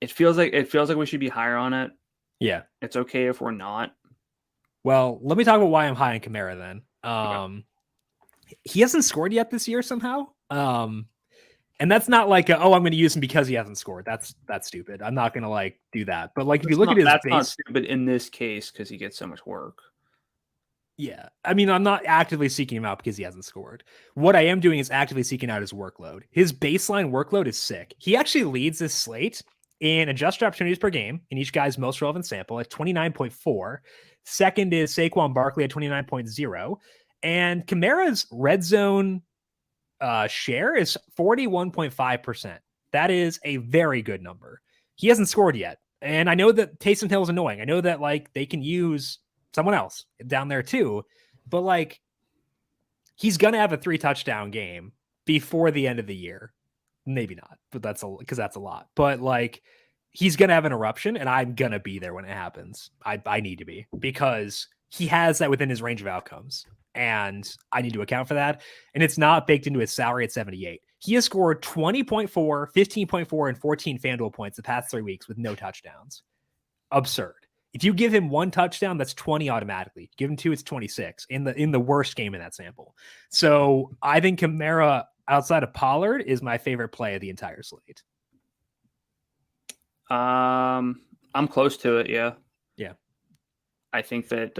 it feels like we should be higher on it. Yeah. It's okay if we're not. Well, let me talk about why I'm high on Kamara then. Okay. He hasn't scored yet this year somehow. And that's not like, I'm going to use him because he hasn't scored. That's stupid. I'm not going to like do that. But like, if you look at his that's not stupid in this case because he gets so much work. Yeah. I mean, I'm not actively seeking him out because he hasn't scored. What I am doing is actively seeking out his workload. His baseline workload is sick. He actually leads this slate in adjusted opportunities per game in each guy's most relevant sample at 29.4. Second is Saquon Barkley at 29.0. And Kamara's red zone share is 41.5%. That is a very good number. He hasn't scored yet. And I know that Taysom Hill is annoying. I know that like they can use someone else down there too. But like he's going to have a 3 touchdown game before the end of the year. Maybe not, but that's a lot. But like he's going to have an eruption and I'm going to be there when it happens. I need to be because he has that within his range of outcomes. And I need to account for that. And it's not baked into his salary at 78. He has scored 20.4, 15.4, and 14 FanDuel points the past 3 weeks with no touchdowns. Absurd. If you give him 1 touchdown, that's 20 automatically. Give him 2, it's 26 in the worst game in that sample. So I think Kamara outside of Pollard is my favorite play of the entire slate. I'm close to it. Yeah. Yeah. I think that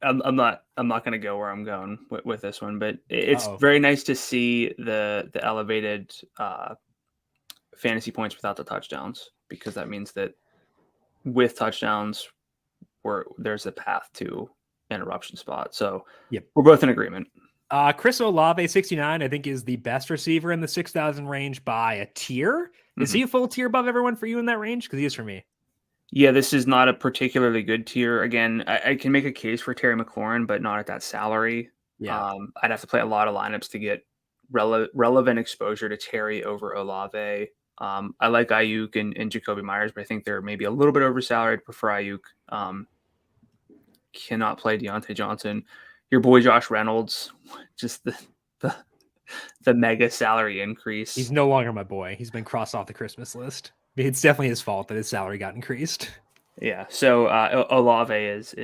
I'm not going to go where I'm going with this one, but it's very nice to see the elevated fantasy points without the touchdowns, because that means that with touchdowns, there's a path to interruption spot. So we're both in agreement. Chris Olave 69, I think, is the best receiver in the 6,000 range by a tier. Is he a full tier above everyone for you in that range? Because he is for me. Yeah, this is not a particularly good tier. Again, I can make a case for Terry McLaurin, but not at that salary. Yeah. I'd have to play a lot of lineups to get relevant exposure to Terry over Olave. I like Ayuk and Jacoby Myers, but I think they're maybe a little bit oversalaried. I prefer Ayuk. Cannot play Deontay Johnson. Your boy Josh Reynolds, just the mega salary increase. He's no longer my boy. He's been crossed off the Christmas list. It's definitely his fault that his salary got increased. Yeah. So Olave is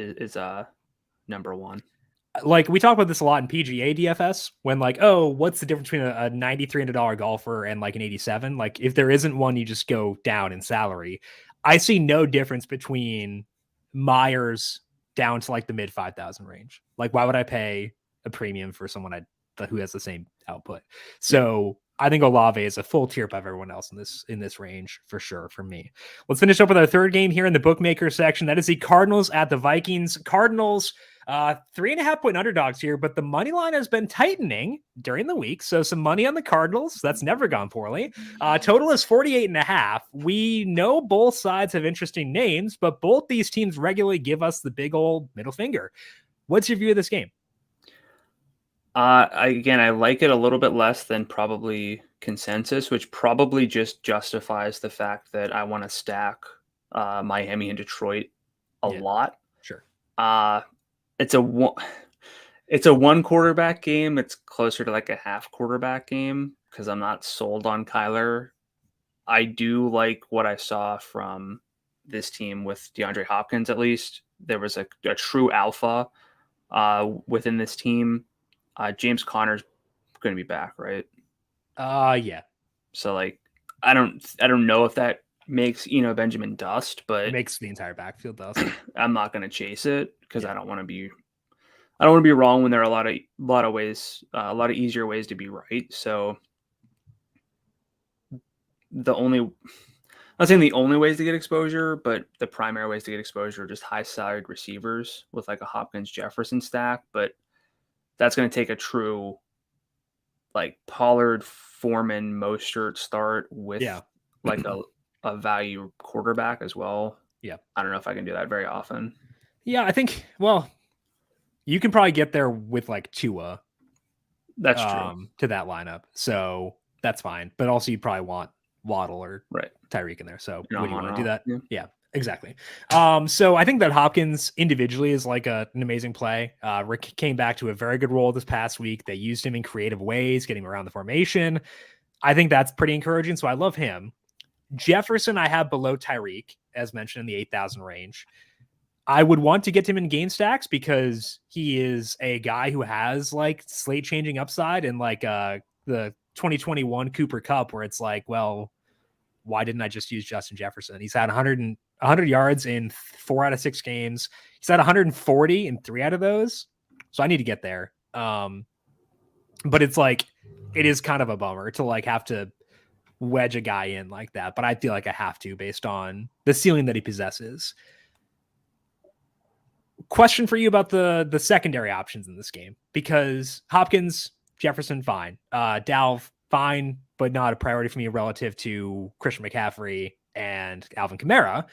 number one. Like, we talk about this a lot in PGA DFS when, like, oh, what's the difference between a $9,300 golfer and like an 87? Like, if there isn't one, you just go down in salary. I see no difference between Myers down to like the mid 5,000 range. Like, why would I pay a premium for someone who has the same output? So I think Olave is a full tier above everyone else in this range for sure for me. Let's finish up with our third game here in the bookmaker section. That is the Cardinals at the Vikings. Cardinals 3.5 point underdogs here, but the money line has been tightening during the week. So some money on the Cardinals. That's never gone poorly. Total is 48.5. We know both sides have interesting names, but both these teams regularly give us the big old middle finger. What's your view of this game? I like it a little bit less than probably consensus, which probably just justifies the fact that I want to stack Miami and Detroit a lot. Sure. It's a one quarterback game. It's closer to like a half quarterback game because I'm not sold on Kyler. I do like what I saw from this team with DeAndre Hopkins. At least there was a true alpha within this team. James Conner's going to be back, right? Yeah. So like, I don't know if that makes Benjamin dust, but it makes the entire backfield dust. I'm not going to chase it because I don't want to be wrong when there are a lot of ways, a lot of easier ways to be right. So I'm not saying the only ways to get exposure, but the primary ways to get exposure are just high salaried receivers with like a Hopkins Jefferson stack, but that's going to take a true like Pollard, Foreman, Mostert start with like a value quarterback as well. Yeah. I don't know if I can do that very often. Yeah, I think, well, you can probably get there with like Tua. That's true. To that lineup. So that's fine. But also you'd probably want Waddle or Tyreek in there. So would you want to do that? Yeah. Exactly. So I think that Hopkins individually is like an amazing play. Rick came back to a very good role this past week. They used him in creative ways, getting him around the formation. I think that's pretty encouraging. So I love him. Jefferson, I have below Tyreek, as mentioned in the 8,000 range. I would want to get him in game stacks because he is a guy who has like slate changing upside and like the 2021 Cooper Cup, where it's like, well, why didn't I just use Justin Jefferson? He's had 100 yards in 4 out of 6 games. He's had 140 in 3 out of those. So I need to get there. But it's like, it is kind of a bummer to like have to wedge a guy in like that. But I feel like I have to based on the ceiling that he possesses. Question for you about the secondary options in this game, because Hopkins, Jefferson, fine. Dalv, fine, but not a priority for me relative to Christian McCaffrey and Alvin Kamara.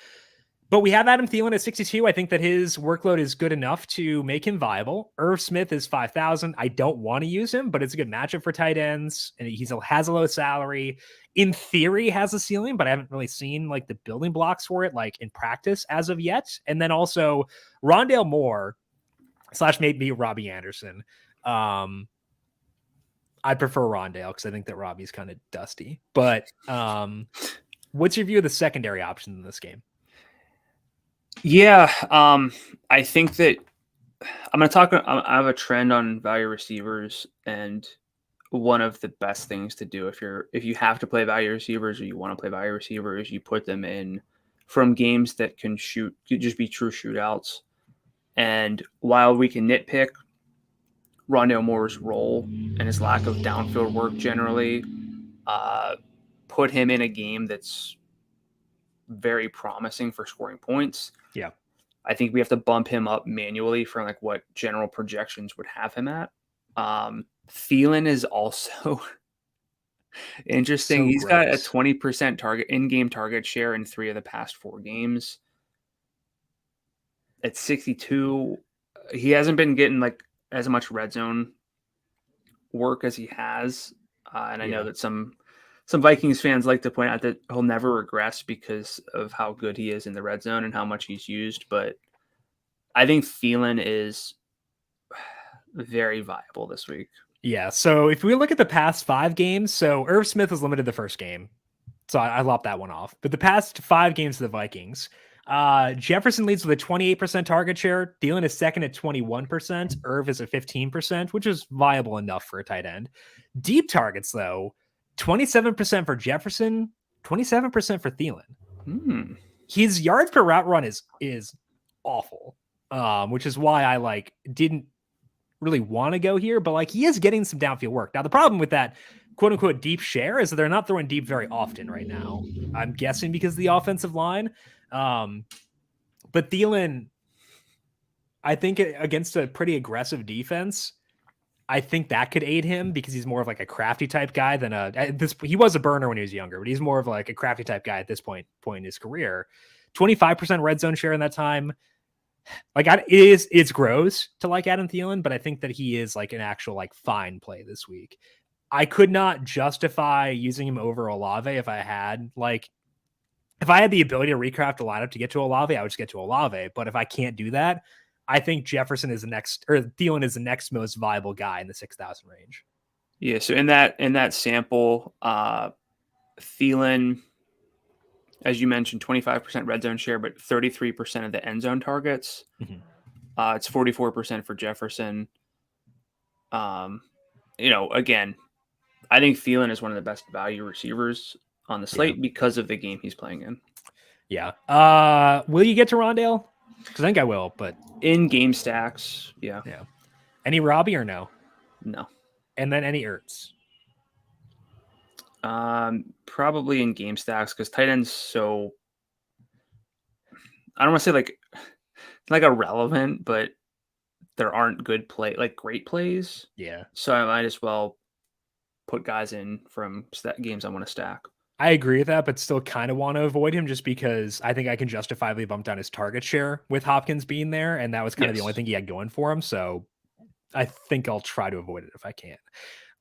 But we have Adam Thielen at 62. I think that his workload is good enough to make him viable. Irv Smith is 5,000. I don't want to use him, but it's a good matchup for tight ends. And he has a low salary. In theory, has a ceiling, but I haven't really seen like the building blocks for it, like in practice as of yet. And then also Rondale Moore / maybe Robbie Anderson. I prefer Rondale because I think that Robbie's kind of dusty. But What's your view of the secondary options in this game? Yeah, I think that I'm going to talk. I have a trend on value receivers, and one of the best things to do if you have to play value receivers or you want to play value receivers, you put them in from games that can just be true shootouts. And while we can nitpick Rondale Moore's role and his lack of downfield work generally, uh, put him in a game that's very promising for scoring points. Yeah. I think we have to bump him up manually from like what general projections would have him at. Thielen is also interesting. So He's got a gross. 20% in-game target share in 3 of the past 4 games. At 62, he hasn't been getting like as much red zone work as he has. And I know that some Vikings fans like to point out that he'll never regress because of how good he is in the red zone and how much he's used. But I think Thielen is very viable this week. Yeah. So if we look at the past 5 games, so Irv Smith was limited the first game. So I lopped that one off. But the past 5 games of the Vikings, Jefferson leads with a 28% target share. Thielen is second at 21%. Irv is at 15%, which is viable enough for a tight end. Deep targets, though, 27% for Jefferson, 27% for Thielen. His yards per route run is awful, which is why I didn't really want to go here, but he is getting some downfield work. Now, the problem with that quote unquote deep share is that they're not throwing deep very often right now. I'm guessing because of the offensive line. But Thielen, I think against a pretty aggressive defense, I think that could aid him because he's more of like a crafty type guy than he was a burner when he was younger, but he's more of like a crafty type guy at this point in his career. 25% red zone share in that time. It's gross to like Adam Thielen, but I think that he is like an actual fine play this week. I could not justify using him over Olave if I had the ability to recraft a lineup to get to Olave, I would just get to Olave. But if I can't do that, I think Jefferson is Thielen is the next most viable guy in the 6,000 range. Yeah. So in that sample, Thielen, as you mentioned, 25% red zone share, but 33% of the end zone targets. Mm-hmm. It's 44% for Jefferson. Again, I think Thielen is one of the best value receivers on the slate because of the game he's playing in. Yeah. Will you get to Rondale? Because I think I will, but in game stacks, yeah. Any Robbie or no? No. And then any Ertz? Probably in game stacks because tight ends so I don't want to say like irrelevant, but there aren't great plays. Yeah. So I might as well put guys in from games I want to stack. I agree with that, but still kind of want to avoid him just because I think I can justifiably bump down his target share with Hopkins being there, and that was kind of the only thing he had going for him. So I think I'll try to avoid it if I can.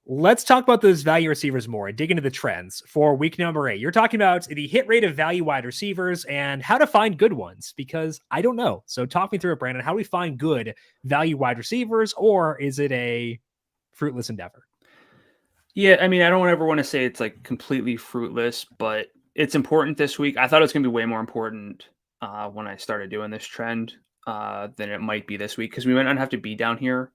Let's talk about those value receivers more and dig into the trends for week number 8. You're talking about the hit rate of value wide receivers and how to find good ones, because I don't know. So talk me through it, Brandon. How do we find good value wide receivers, or is it a fruitless endeavor? Yeah, I mean, I don't ever want to say it's completely fruitless, but it's important this week. I thought it was going to be way more important when I started doing this trend than it might be this week because we might not have to be down here.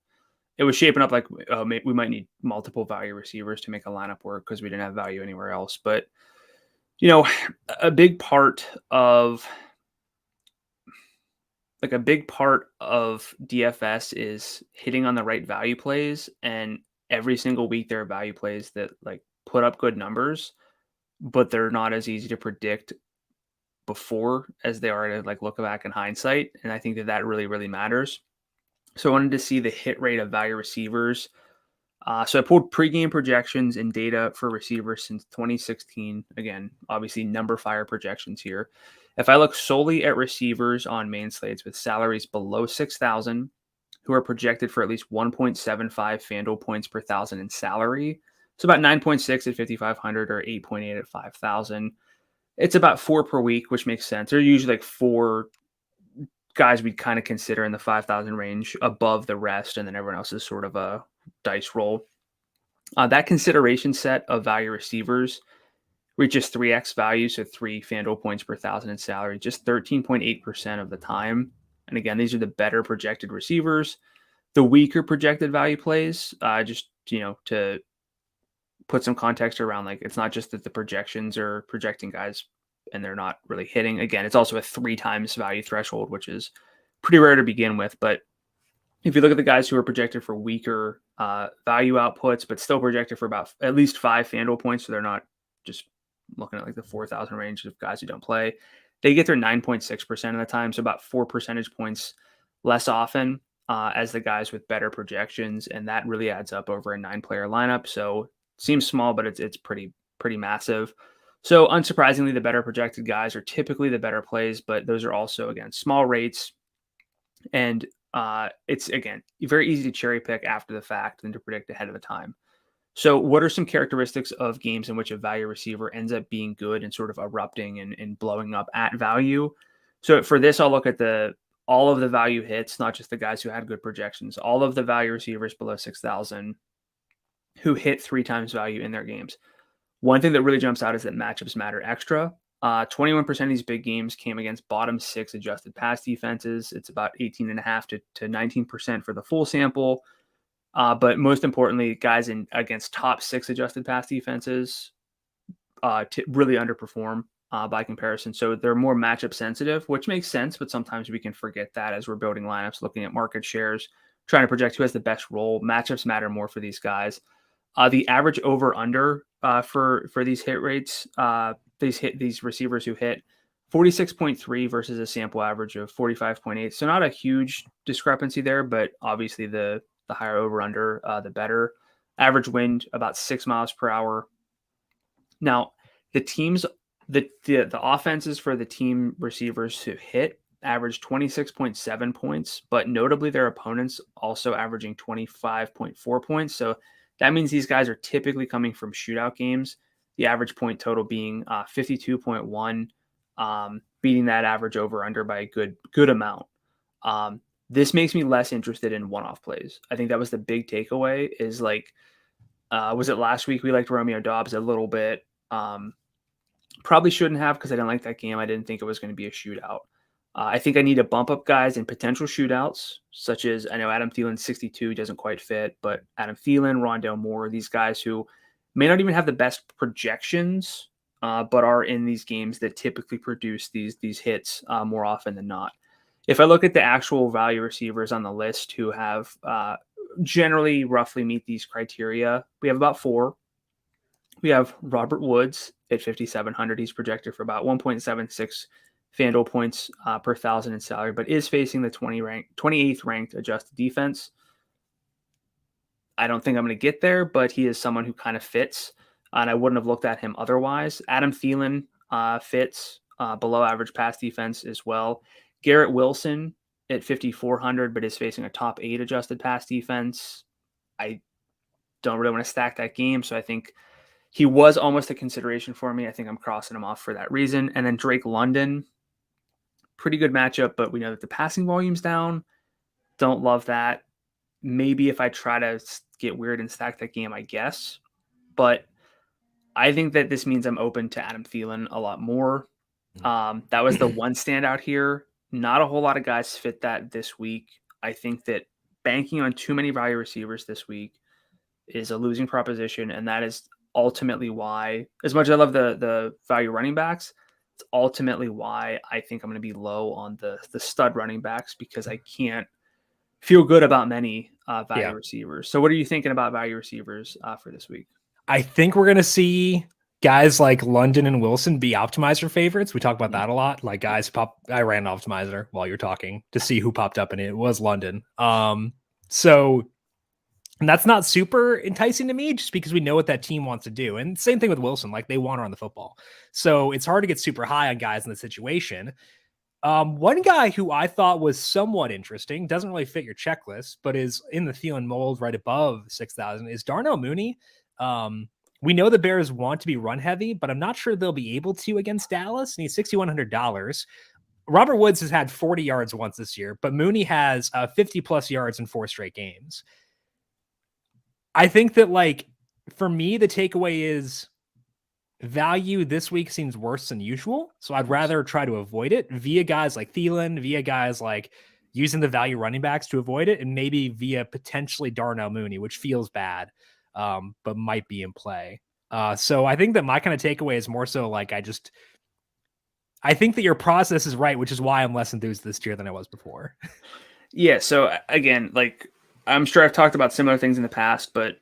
It was shaping up we might need multiple value receivers to make a lineup work because we didn't have value anywhere else. But, a big part of DFS is hitting on the right value plays, and every single week there are value plays that put up good numbers, but they're not as easy to predict before as they are to look back in hindsight. And I think that really, really matters. So I wanted to see the hit rate of value receivers. So I pulled pregame projections and data for receivers since 2016. Again, obviously numberFire projections here. If I look solely at receivers on main slates with salaries below 6,000, who are projected for at least 1.75 FanDuel points per thousand in salary, so about 9.6 at 5,500 or 8.8 at 5,000. It's about 4 per week, which makes sense. They're usually 4 guys we'd kind of consider in the 5,000 range above the rest, and then everyone else is sort of a dice roll. That consideration set of value receivers reaches 3x value, so 3 FanDuel points per thousand in salary, just 13.8% of the time. And again, these are the better projected receivers. The weaker projected value plays, just, to put some context around, like, it's not just that the projections are projecting guys and they're not really hitting. Again, it's also a 3 times value threshold, which is pretty rare to begin with. But if you look at the guys who are projected for weaker value outputs, but still projected for about at least 5 FanDuel points, so they're not just looking at like the 4,000 range of guys who don't play, they get there 9.6% of the time, so about 4 percentage points less often as the guys with better projections, and that really adds up over a 9-player lineup. So seems small, but it's pretty massive. So unsurprisingly, the better projected guys are typically the better plays, but those are also, again, small rates, and it's, again, very easy to cherry pick after the fact than to predict ahead of the time. So what are some characteristics of games in which a value receiver ends up being good and sort of erupting and blowing up at value? So for this, I'll look at all of the value hits, not just the guys who had good projections, all of the value receivers below 6,000 who hit 3 times value in their games. One thing that really jumps out is that matchups matter extra. 21% of these big games came against bottom 6 adjusted pass defenses. It's about 18.5 to 19% for the full sample. But most importantly, guys against top 6 adjusted pass defenses really underperform by comparison. So they're more matchup sensitive, which makes sense, but sometimes we can forget that as we're building lineups, looking at market shares, trying to project who has the best role. Matchups matter more for these guys. The average over under for these hit rates, these receivers who hit 46.3 versus a sample average of 45.8. So not a huge discrepancy there, but obviously the higher over under, the better. Average wind about 6 miles per hour. Now, the offenses for the team receivers who hit average 26.7 points, but notably their opponents also averaging 25.4 points. So that means these guys are typically coming from shootout games, the average point total being 52.1, beating that average over under by a good amount. This makes me less interested in one-off plays. I think that was the big takeaway is, like, was it last week we liked Romeo Doubs a little bit? Probably shouldn't have, because I didn't like that game. I didn't think it was going to be a shootout. I think I need to bump up guys in potential shootouts, such as, I know Adam Thielen 62 doesn't quite fit, but Adam Thielen, Rondale Moore, these guys who may not even have the best projections, but are in these games that typically produce these hits more often than not. If I look at the actual value receivers on the list who have generally roughly meet these criteria, we have about 4. We have Robert Woods at 5,700. He's projected for about 1.76 FanDuel points per thousand in salary, but is facing the 28th ranked adjusted defense. I don't think I'm going to get there, but he is someone who kind of fits, and I wouldn't have looked at him otherwise. Adam Thielen fits below average pass defense as well. Garrett Wilson at 5,400, but is facing a top 8 adjusted pass defense. I don't really want to stack that game, so I think he was almost a consideration for me. I think I'm crossing him off for that reason. And then Drake London, pretty good matchup, but we know that the passing volume's down. Don't love that. Maybe if I try to get weird and stack that game, I guess. But I think that this means I'm open to Adam Thielen a lot more. That was the one standout here. Not a whole lot of guys fit that this week. I think that banking on too many value receivers this week is a losing proposition, and that is ultimately why, as much as I love the value running backs, it's ultimately why I think I'm going to be low on the stud running backs, because I can't feel good about many value receivers. So what are you thinking about value receivers for this week? I think we're going to see guys like London and Wilson be optimizer favorites. We talk about that a lot. Like, guys I ran an optimizer while you're talking to see who popped up, and it was London. And that's not super enticing to me, just because we know what that team wants to do. And same thing with Wilson, like, they want to run the football. So it's hard to get super high on guys in the situation. One guy who I thought was somewhat interesting, doesn't really fit your checklist, but is in the Thielen mold right above 6,000, is Darnell Mooney. We know the Bears want to be run heavy, but I'm not sure they'll be able to against Dallas. And he's $6,100. Robert Woods has had 40 yards once this year, but Mooney has 50 plus yards in 4 straight games. I think that, like, for me, the takeaway is value this week seems worse than usual. So I'd rather try to avoid it via guys like Thielen, via guys like using the value running backs to avoid it, and maybe via potentially Darnell Mooney, which feels bad, but might be in play. So I think that my kind of takeaway is more so like I think that your process is right, which is why I'm less enthused this year than I was before. Yeah. So again, like I'm sure I've talked about similar things in the past, but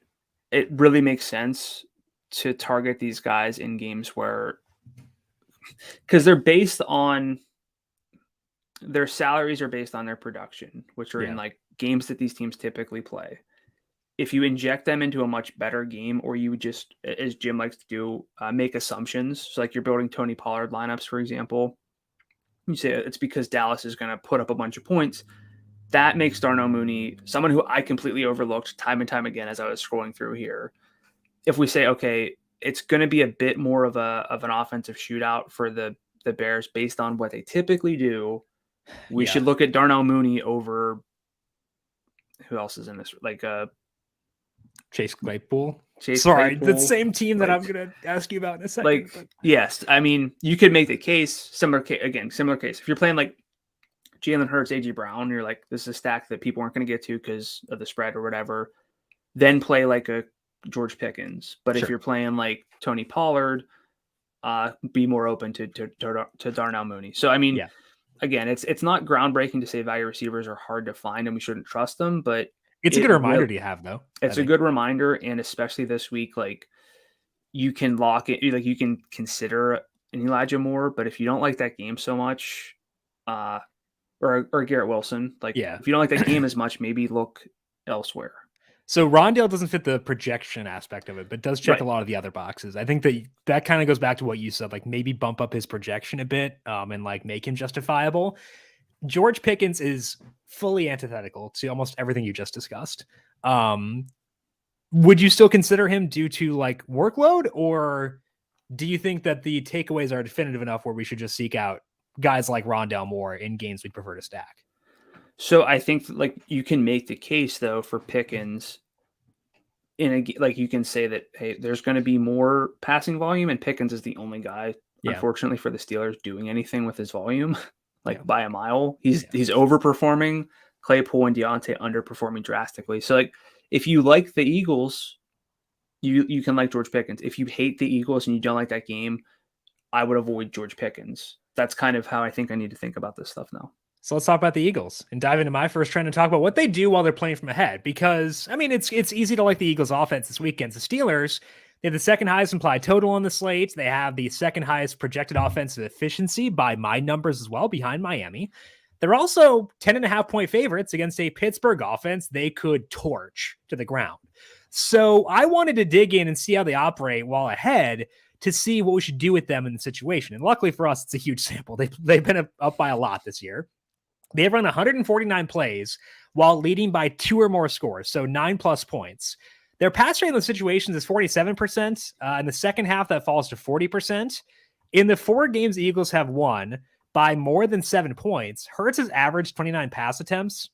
it really makes sense to target these guys in games where, because they're based on their salaries are based on their production, which are in like games that these teams typically play. If you inject them into a much better game, or you just, as Jim likes to do, make assumptions. So like you're building Tony Pollard lineups, for example, you say it's because Dallas is going to put up a bunch of points. That makes Darnell Mooney someone who I completely overlooked time and time again as I was scrolling through here. If we say, okay, it's going to be a bit more of an offensive shootout for the Bears based on what they typically do, we should look at Darnell Mooney over who else is in this? Like Chase Claypool. Sorry, the same team that I'm going to ask you about in a second. Yes, I mean, you could make the case, similar case. If you're playing like Jalen Hurts, A.J. Brown, you're like, this is a stack that people aren't going to get to because of the spread or whatever, then play like a George Pickens. But if you're playing like Tony Pollard, be more open to Darnell Mooney. So, I mean, again, it's not groundbreaking to say value receivers are hard to find and we shouldn't trust them, but it's a good reminder to have, though. It's a good reminder, and especially this week, like you can lock it, like you can consider an Elijah Moore, but if you don't like that game so much, or Garrett Wilson, like if you don't like that game as much, maybe look elsewhere. So Rondale doesn't fit the projection aspect of it, but does check a lot of the other boxes. I think that kind of goes back to what you said, like maybe bump up his projection a bit, and like make him justifiable. George Pickens is fully antithetical to almost everything you just discussed. Would you still consider him due to like workload, or do you think that the takeaways are definitive enough where we should just seek out guys like Rondale Moore in games we'd prefer to stack? So I think like you can make the case though for Pickens like you can say that, hey, there's going to be more passing volume, and Pickens is the only guy, unfortunately for the Steelers, doing anything with his volume. By a mile, he's overperforming. Claypool and Deontay underperforming drastically. So like, if you like the Eagles, you can like George Pickens. If you hate the Eagles and you don't like that game, I would avoid George Pickens. That's kind of how I think I need to think about this stuff now. So let's talk about the Eagles and dive into my first trend and talk about what they do while they're playing from ahead. Because I mean, it's easy to like the Eagles offense this weekend. The Steelers, they have the second highest implied total on the slate. They have the second highest projected offensive efficiency by my numbers as well, behind Miami. They're also 10.5-point favorites against a Pittsburgh offense they could torch to the ground. So I wanted to dig in and see how they operate while ahead to see what we should do with them in the situation. And luckily for us, it's a huge sample. They've been up by a lot this year. They've run 149 plays while leading by 2 or more scores, so 9+ points. Their pass rate in those situations is 47%. In the second half, that falls to 40%. In the 4 games the Eagles have won by more than 7 points, Hurts has averaged 29 pass attempts.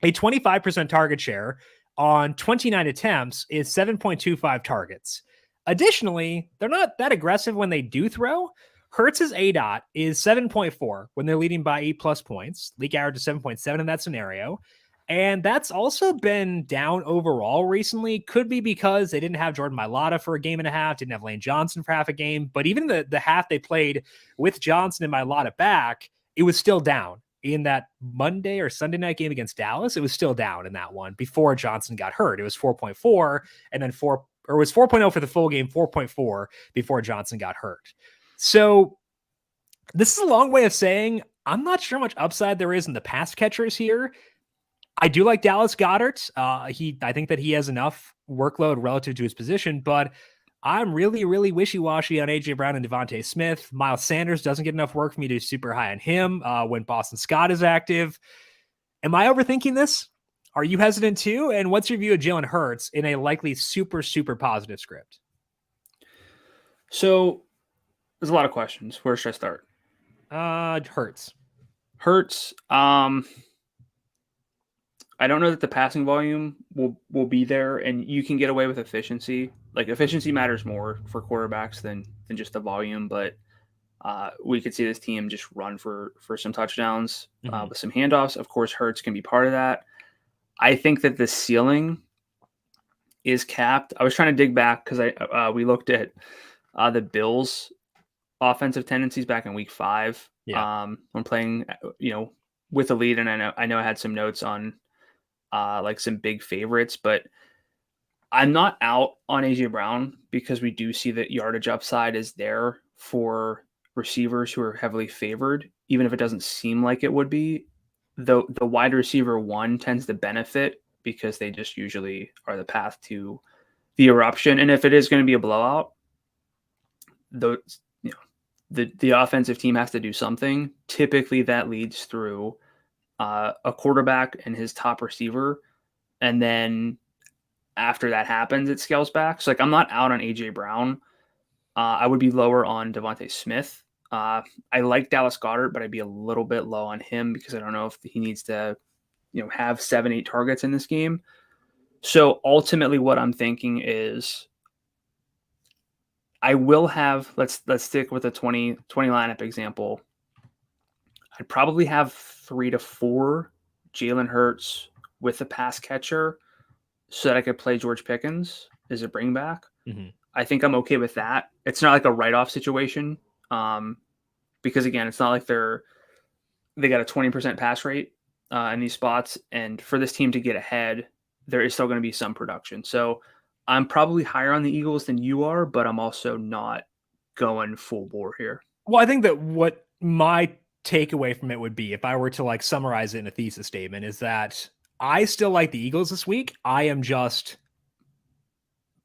A 25% target share on 29 attempts is 7.25 targets. Additionally, they're not that aggressive when they do throw. Hurts's ADOT is 7.4 when they're leading by 8+ points. League average is 7.7 in that scenario. And that's also been down overall recently. Could be because they didn't have Jordan Mailata for a game and a half, didn't have Lane Johnson for half a game. But even the half they played with Johnson and Mailata back, it was still down. In that Monday or Sunday night game against Dallas, it was still down in that one before Johnson got hurt. It was 4.4 and then it was 4.0 for the full game, 4.4 before Johnson got hurt. So this is a long way of saying I'm not sure how much upside there is in the pass catchers here. I do like Dallas Goedert. I think that he has enough workload relative to his position, but I'm really, really wishy-washy on A.J. Brown and Devontae Smith. Miles Sanders doesn't get enough work for me to be super high on him when Boston Scott is active. Am I overthinking this? Are you hesitant too? And what's your view of Jalen Hurts in a likely super, super positive script? So there's a lot of questions. Where should I start? Hurts. I don't know that the passing volume will be there, and you can get away with efficiency. Like efficiency matters more for quarterbacks than than just the volume, but we could see this team just run for some touchdowns with some handoffs. Of course, Hurts can be part of that. I think that the ceiling is capped. I was trying to dig back because we looked at the Bills' offensive tendencies back in Week 5. Yeah. When playing, with the lead, and I know I had some notes on like some big favorites, but I'm not out on AJ Brown because we do see that yardage upside is there for receivers who are heavily favored, even if it doesn't seem like it would be. The wide receiver one tends to benefit because they just usually are the path to the eruption. And if it is going to be a blowout, the offensive team has to do something. Typically that leads through a quarterback and his top receiver. And then after that happens, it scales back. So like, I'm not out on AJ Brown. I would be lower on Devontae Smith. I like Dallas Goedert, but I'd be a little bit low on him because I don't know if he needs to, have 7-8 targets in this game. So ultimately what I'm thinking is I will have, let's stick with the 20 lineup example. I'd probably have 3 to 4 Jalen Hurts with a pass catcher so that I could play George Pickens as a bring back. I think I'm okay with that. It's not like a write-off situation because, again, it's not like they got a 20% pass rate in these spots. And for this team to get ahead, there is still going to be some production. So I'm probably higher on the Eagles than you are, but I'm also not going full bore here. Well, I think that what my takeaway from it would be, if I were to like summarize it in a thesis statement, is that I still like the Eagles this week. I am just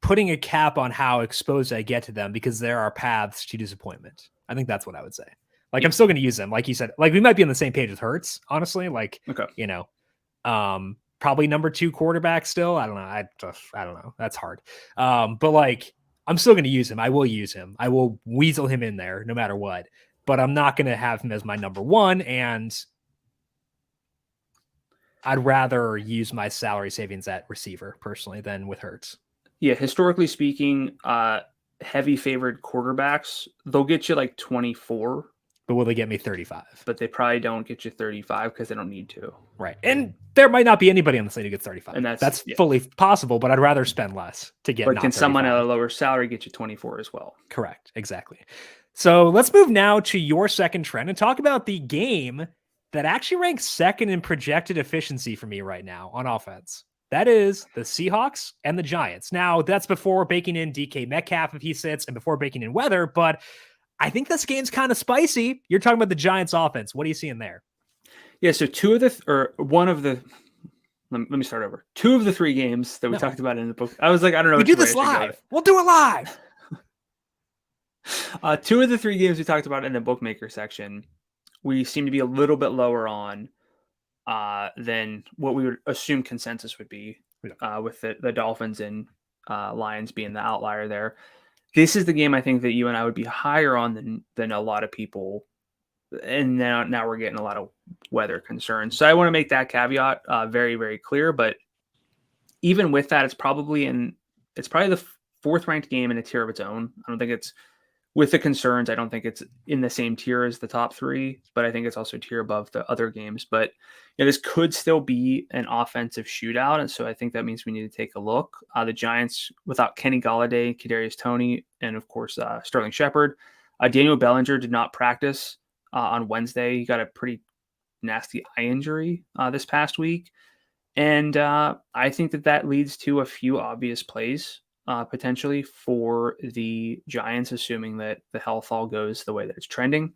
putting a cap on how exposed I get to them because there are paths to disappointment. I think that's what I would say. Like, I'm still going to use them. Like you said, like we might be on the same page with Hurts, honestly. Like, okay. Probably number 2 quarterback still. I don't know. I don't know. That's hard. But like, I'm still going to use him. I will use him. I will weasel him in there no matter what, but I'm not going to have him as my number 1. And I'd rather use my salary savings at receiver personally than with Hurts. Yeah. Historically speaking, heavy favored quarterbacks, they'll get you like 24. But will they get me 35? But they probably don't get you 35 because they don't need to. Right. And there might not be anybody on the slate who gets 35. And that's fully possible, but I'd rather spend less to get. But can someone at a lower salary get you 24 as well? Correct. Exactly. So let's move now to your second trend and talk about the game that actually ranks second in projected efficiency for me right now on offense. That is the Seahawks and the Giants. Now, that's before baking in DK Metcalf if he sits and before baking in weather, but I think this game's kind of spicy. You're talking about the Giants offense. What are you seeing there? Yeah, so let me start over. 2 of the 3 games that we talked about in the book. I was like, I don't know. We do this live. We'll do it live. 2 of the 3 games we talked about in the bookmaker section, we seem to be a little bit lower on than what we would assume consensus would be with the Dolphins and Lions being the outlier there. This is the game I think that you and I would be higher on than a lot of people. And now we're getting a lot of weather concerns. So I want to make that caveat very, very clear. But even with that, it's probably the 4th ranked game in a tier of its own. I don't think it's, with the concerns, I don't think it's in the same tier as the top 3, but I think it's also a tier above the other games. But this could still be an offensive shootout, and so I think that means we need to take a look. The Giants, without Kenny Golladay, Kadarius Toney, and of course Sterling Shepard. Daniel Bellinger did not practice on Wednesday. He got a pretty nasty eye injury this past week, and I think that leads to a few obvious plays. Potentially for the Giants, assuming that the health all goes the way that it's trending.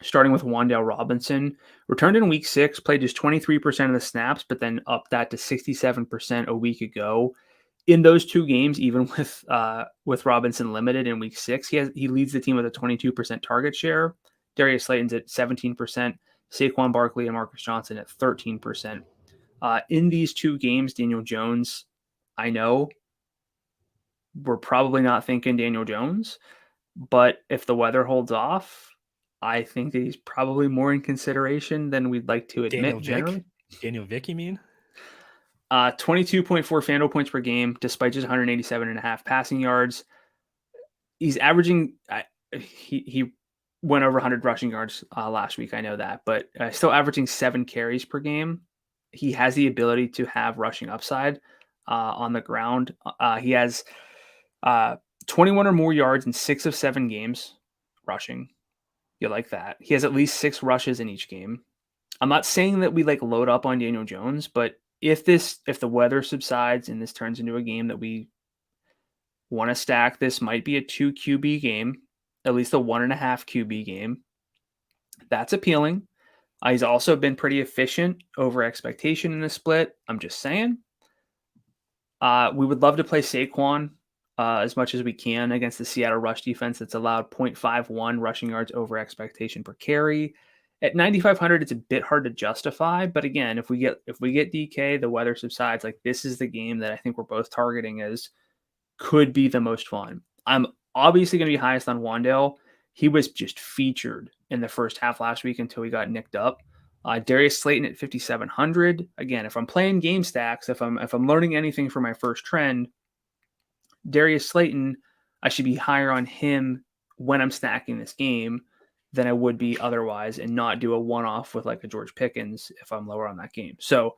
Starting with Wan'Dale Robinson, returned in week 6, played just 23% of the snaps, but then upped that to 67% a week ago. In those 2 games, even with Robinson limited in week 6, he leads the team with a 22% target share. Darius Slayton's at 17%, Saquon Barkley and Marcus Johnson at 13%. In these 2 games, Daniel Jones, I know we're probably not thinking Daniel Jones, but if the weather holds off, I think that he's probably more in consideration than we'd like to admit. Daniel Vick, you mean? 22.4 FanDuel points per game, despite just 187.5 passing yards. he's averaging. He went over 100 rushing yards last week. I know that, but still averaging 7 carries per game. He has the ability to have rushing upside on the ground. He has 21 or more yards in 6 of 7 games rushing. You like that? He has at least 6 rushes in each game. I'm not saying that we like load up on Daniel Jones, but if the weather subsides and this turns into a game that we want to stack, this might be a 2 QB game, at least a 1.5 QB game. That's appealing. He's also been pretty efficient over expectation in the split. I'm just saying. We would love to play Saquon as much as we can against the Seattle rush defense that's allowed 0.51 rushing yards over expectation per carry. At 9,500, it's a bit hard to justify, but again, if we get DK, the weather subsides. Like, this is the game that I think we're both targeting as could be the most fun. I'm obviously going to be highest on Wan'Dale. He was just featured in the first half last week until he got nicked up. Darius Slayton at 5,700. Again, if I'm playing game stacks, if I'm learning anything from my first trend, Darius Slayton, I should be higher on him when I'm stacking this game than I would be otherwise, and not do a one-off with like a George Pickens if I'm lower on that game. So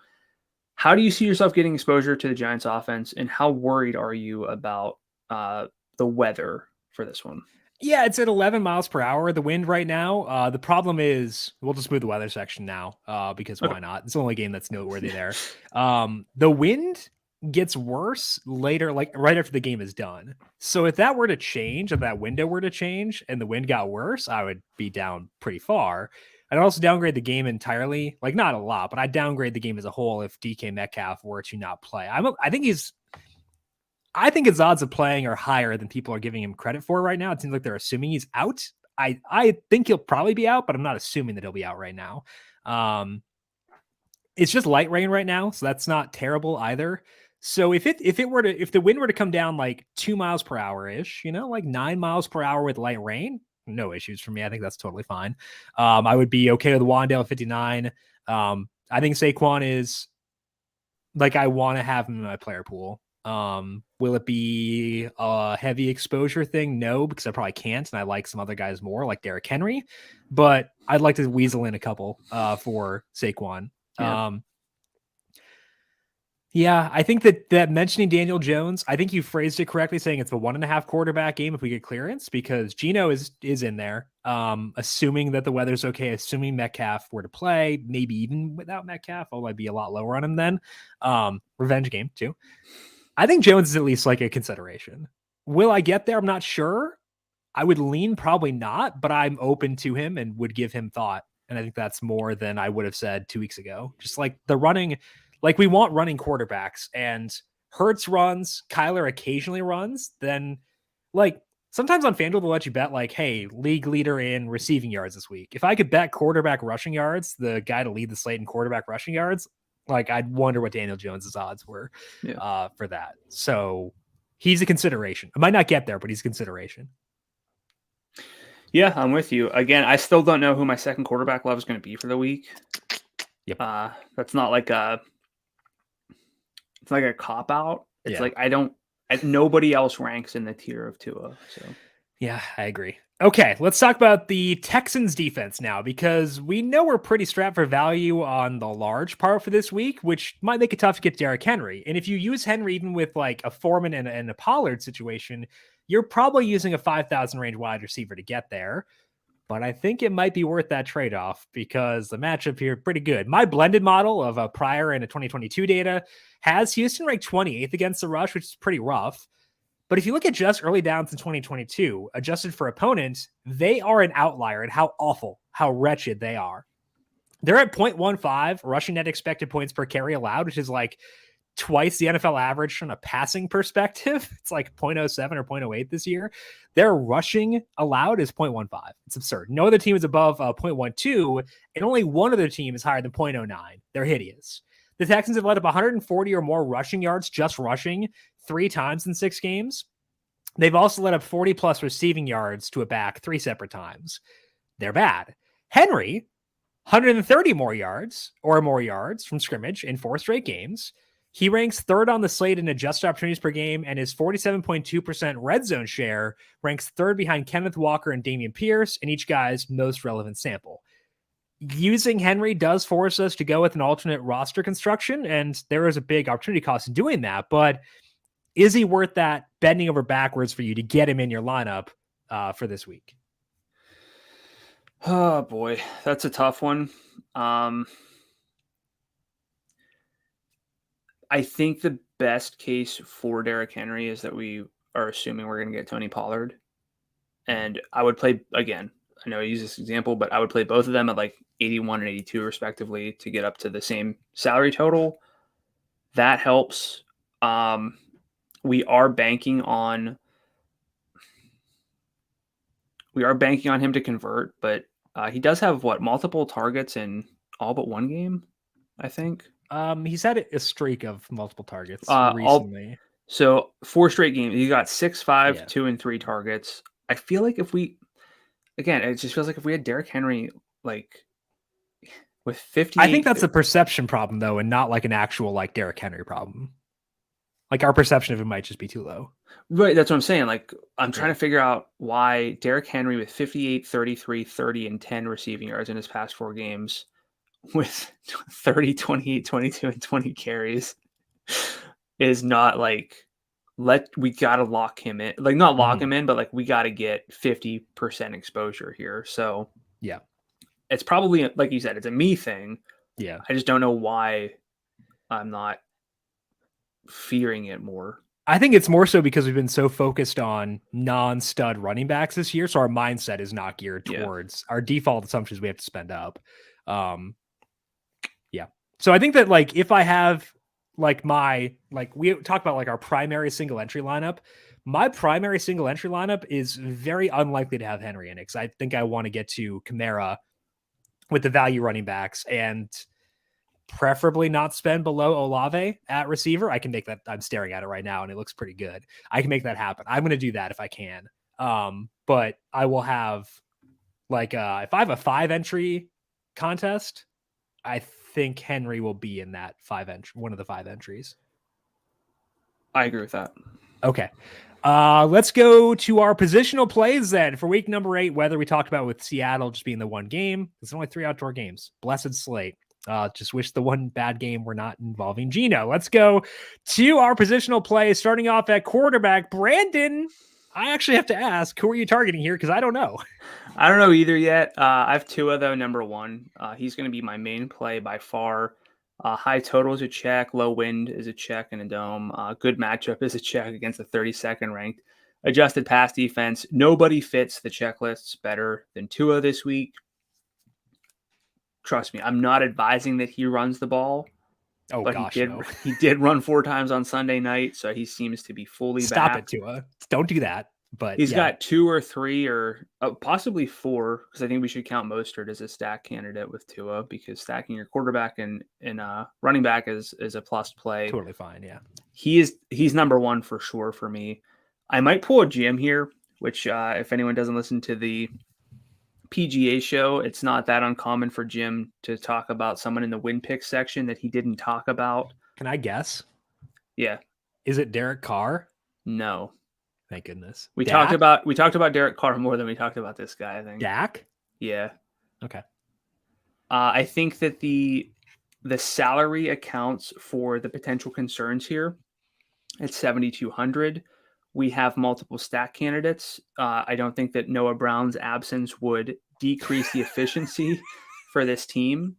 how do you see yourself getting exposure to the Giants offense, and how worried are you about the weather for this one? Yeah, it's at 11 miles per hour, the wind right now. The problem is, we'll just move the weather section now because why not? It's the only game that's noteworthy there. The wind gets worse later, like right after the game is done. So if that were to change, if that window were to change and the wind got worse, I would be down pretty far. I'd also downgrade the game entirely, like not a lot, but I'd downgrade the game as a whole if DK Metcalf were to not play. I think his odds of playing are higher than people are giving him credit for right now. It seems like they're assuming he's out. I think he'll probably be out, but I'm not assuming that he'll be out right now. It's just light rain right now, so that's not terrible either. So if the wind were to come down like 2 miles per hour ish, like 9 miles per hour with light rain, no issues for me. I think that's totally fine. I would be okay with Wan'Dale at 59. I think Saquon is like, I want to have him in my player pool. Will it be a heavy exposure thing? No, because I probably can't, and I like some other guys more, like Derrick Henry. But I'd like to weasel in a couple for Saquon. Yeah. Yeah, I think that mentioning Daniel Jones, I think you phrased it correctly, saying it's a 1.5 quarterback game if we get clearance, because Geno is in there. Assuming that the weather's okay, assuming Metcalf were to play, maybe even without Metcalf, although I'd be a lot lower on him then. Revenge game too. I think Jones is at least like a consideration. Will I get there? I'm not sure. I would lean probably not, but I'm open to him and would give him thought. And I think that's more than I would have said 2 weeks ago. Just like the running, like we want running quarterbacks, and Hurts runs, Kyler occasionally runs. Then like sometimes on FanDuel, they'll let you bet like, hey, league leader in receiving yards this week. If I could bet quarterback rushing yards, the guy to lead the slate in quarterback rushing yards, like I'd wonder what Daniel Jones's odds were for that. So he's a consideration. I might not get there, but he's a consideration. Yeah, I'm with you. Again, I still don't know who my second quarterback love is going to be for the week. Yep. That's not like it's like a cop out. It's like nobody else ranks in the tier of Tua. So yeah, I agree. Okay, let's talk about the Texans defense now, because we know we're pretty strapped for value on the large part for this week, which might make it tough to get Derrick Henry. And if you use Henry even with like a Foreman and a Pollard situation, you're probably using a 5,000 range wide receiver to get there. But I think it might be worth that trade-off because the matchup here pretty good. My blended model of a prior and a 2022 data has Houston ranked 28th against the rush, which is pretty rough. But if you look at just early downs in 2022, adjusted for opponents, they are an outlier in how awful, how wretched they are. They're at 0.15 rushing net expected points per carry allowed, which is like twice the NFL average from a passing perspective. It's like 0.07 or 0.08 this year. Their rushing allowed is 0.15. It's absurd. No other team is above 0.12, and only one other team is higher than 0.09. They're hideous. The Texans have led up 140 or more rushing yards, just rushing, 3 times in 6 games. They've also led up 40 plus receiving yards to a back 3 separate times. They're bad. Henry, 130 more yards or more yards from scrimmage in 4 straight games. He ranks third on the slate in adjusted opportunities per game, and his 47.2% red zone share ranks third behind Kenneth Walker and Dameon Pierce in each guy's most relevant sample. Using Henry does force us to go with an alternate roster construction, and there is a big opportunity cost in doing that. But is he worth that bending over backwards for you to get him in your lineup for this week? Oh boy, that's a tough one. I think the best case for Derrick Henry is that we are assuming we're going to get Tony Pollard. And I would play, again, I know I use this example, but I would play both of them at like 81 and 82 respectively to get up to the same salary total. That helps. We are banking on him to convert, but he does have multiple targets in all but one game, I think. He's had a streak of multiple targets recently. So 4 straight games. He got 6, 5, 2, and 3 targets. I feel like it just feels like if we had Derrick Henry like with 50, I think that's a perception problem though, and not like an actual like Derrick Henry problem. Like our perception of it might just be too low. Right, that's what I'm saying. Like I'm trying to figure out why Derrick Henry with 58, 33, 30, and 10 receiving yards in his past 4 games with 30, 28, 22, and 20 carries is not like we gotta lock him in. Like not lock him in, but like we gotta get 50% exposure here. So yeah. It's probably, like you said, it's a me thing. Yeah. I just don't know why I'm not fearing it more. I think it's more so because we've been so focused on non-stud running backs this year. So our mindset is not geared towards our default assumptions we have to spend up. Yeah. So I think that like, if I have like we talked about like our primary single entry lineup, my primary single entry lineup is very unlikely to have Henry in it. Cause I think I want to get to Kamara with the value running backs and preferably not spend below Olave at receiver. I can make that. I'm staring at it right now and it looks pretty good. I can make that happen. I'm going to do that if I can. But I will have like, if I have a 5 entry contest, I think Henry will be in that one of the 5 entries. I agree with that. Okay. Let's go to our positional plays then for week number 8, whether we talked about with Seattle just being the one game. It's only 3 outdoor games. Blessed slate. Just wish the one bad game were not involving Geno. Let's go to our positional play, starting off at quarterback. Brandon, I actually have to ask, who are you targeting here? Because I don't know. I don't know either yet. I have Tua, though, number 1. He's going to be my main play by far. High total is a check. Low wind is a check in a dome. Good matchup is a check against the 32nd ranked adjusted pass defense. Nobody fits the checklists better than Tua this week. Trust me, I'm not advising that he runs the ball. Oh, but gosh, he did run 4 times on Sunday night, so he seems to be fully back. Stop it, Tua. Don't do that. But he's got 2 or 3 or possibly 4, because I think we should count Mostert as a stack candidate with Tua, because stacking your quarterback and running back is a plus play. Totally fine, yeah. He's number 1 for sure for me. I might pull a Jim here, which if anyone doesn't listen to the PGA show, it's not that uncommon for Jim to talk about someone in the win pick section that he didn't talk about. Can I guess? Yeah. Is it Derek Carr? No. Thank goodness. We talked about Derek Carr more than we talked about this guy, I think. Dak? Yeah. Okay. I think that the salary accounts for the potential concerns here. At 7,200. We have multiple stack candidates. I don't think that Noah Brown's absence would decrease the efficiency for this team.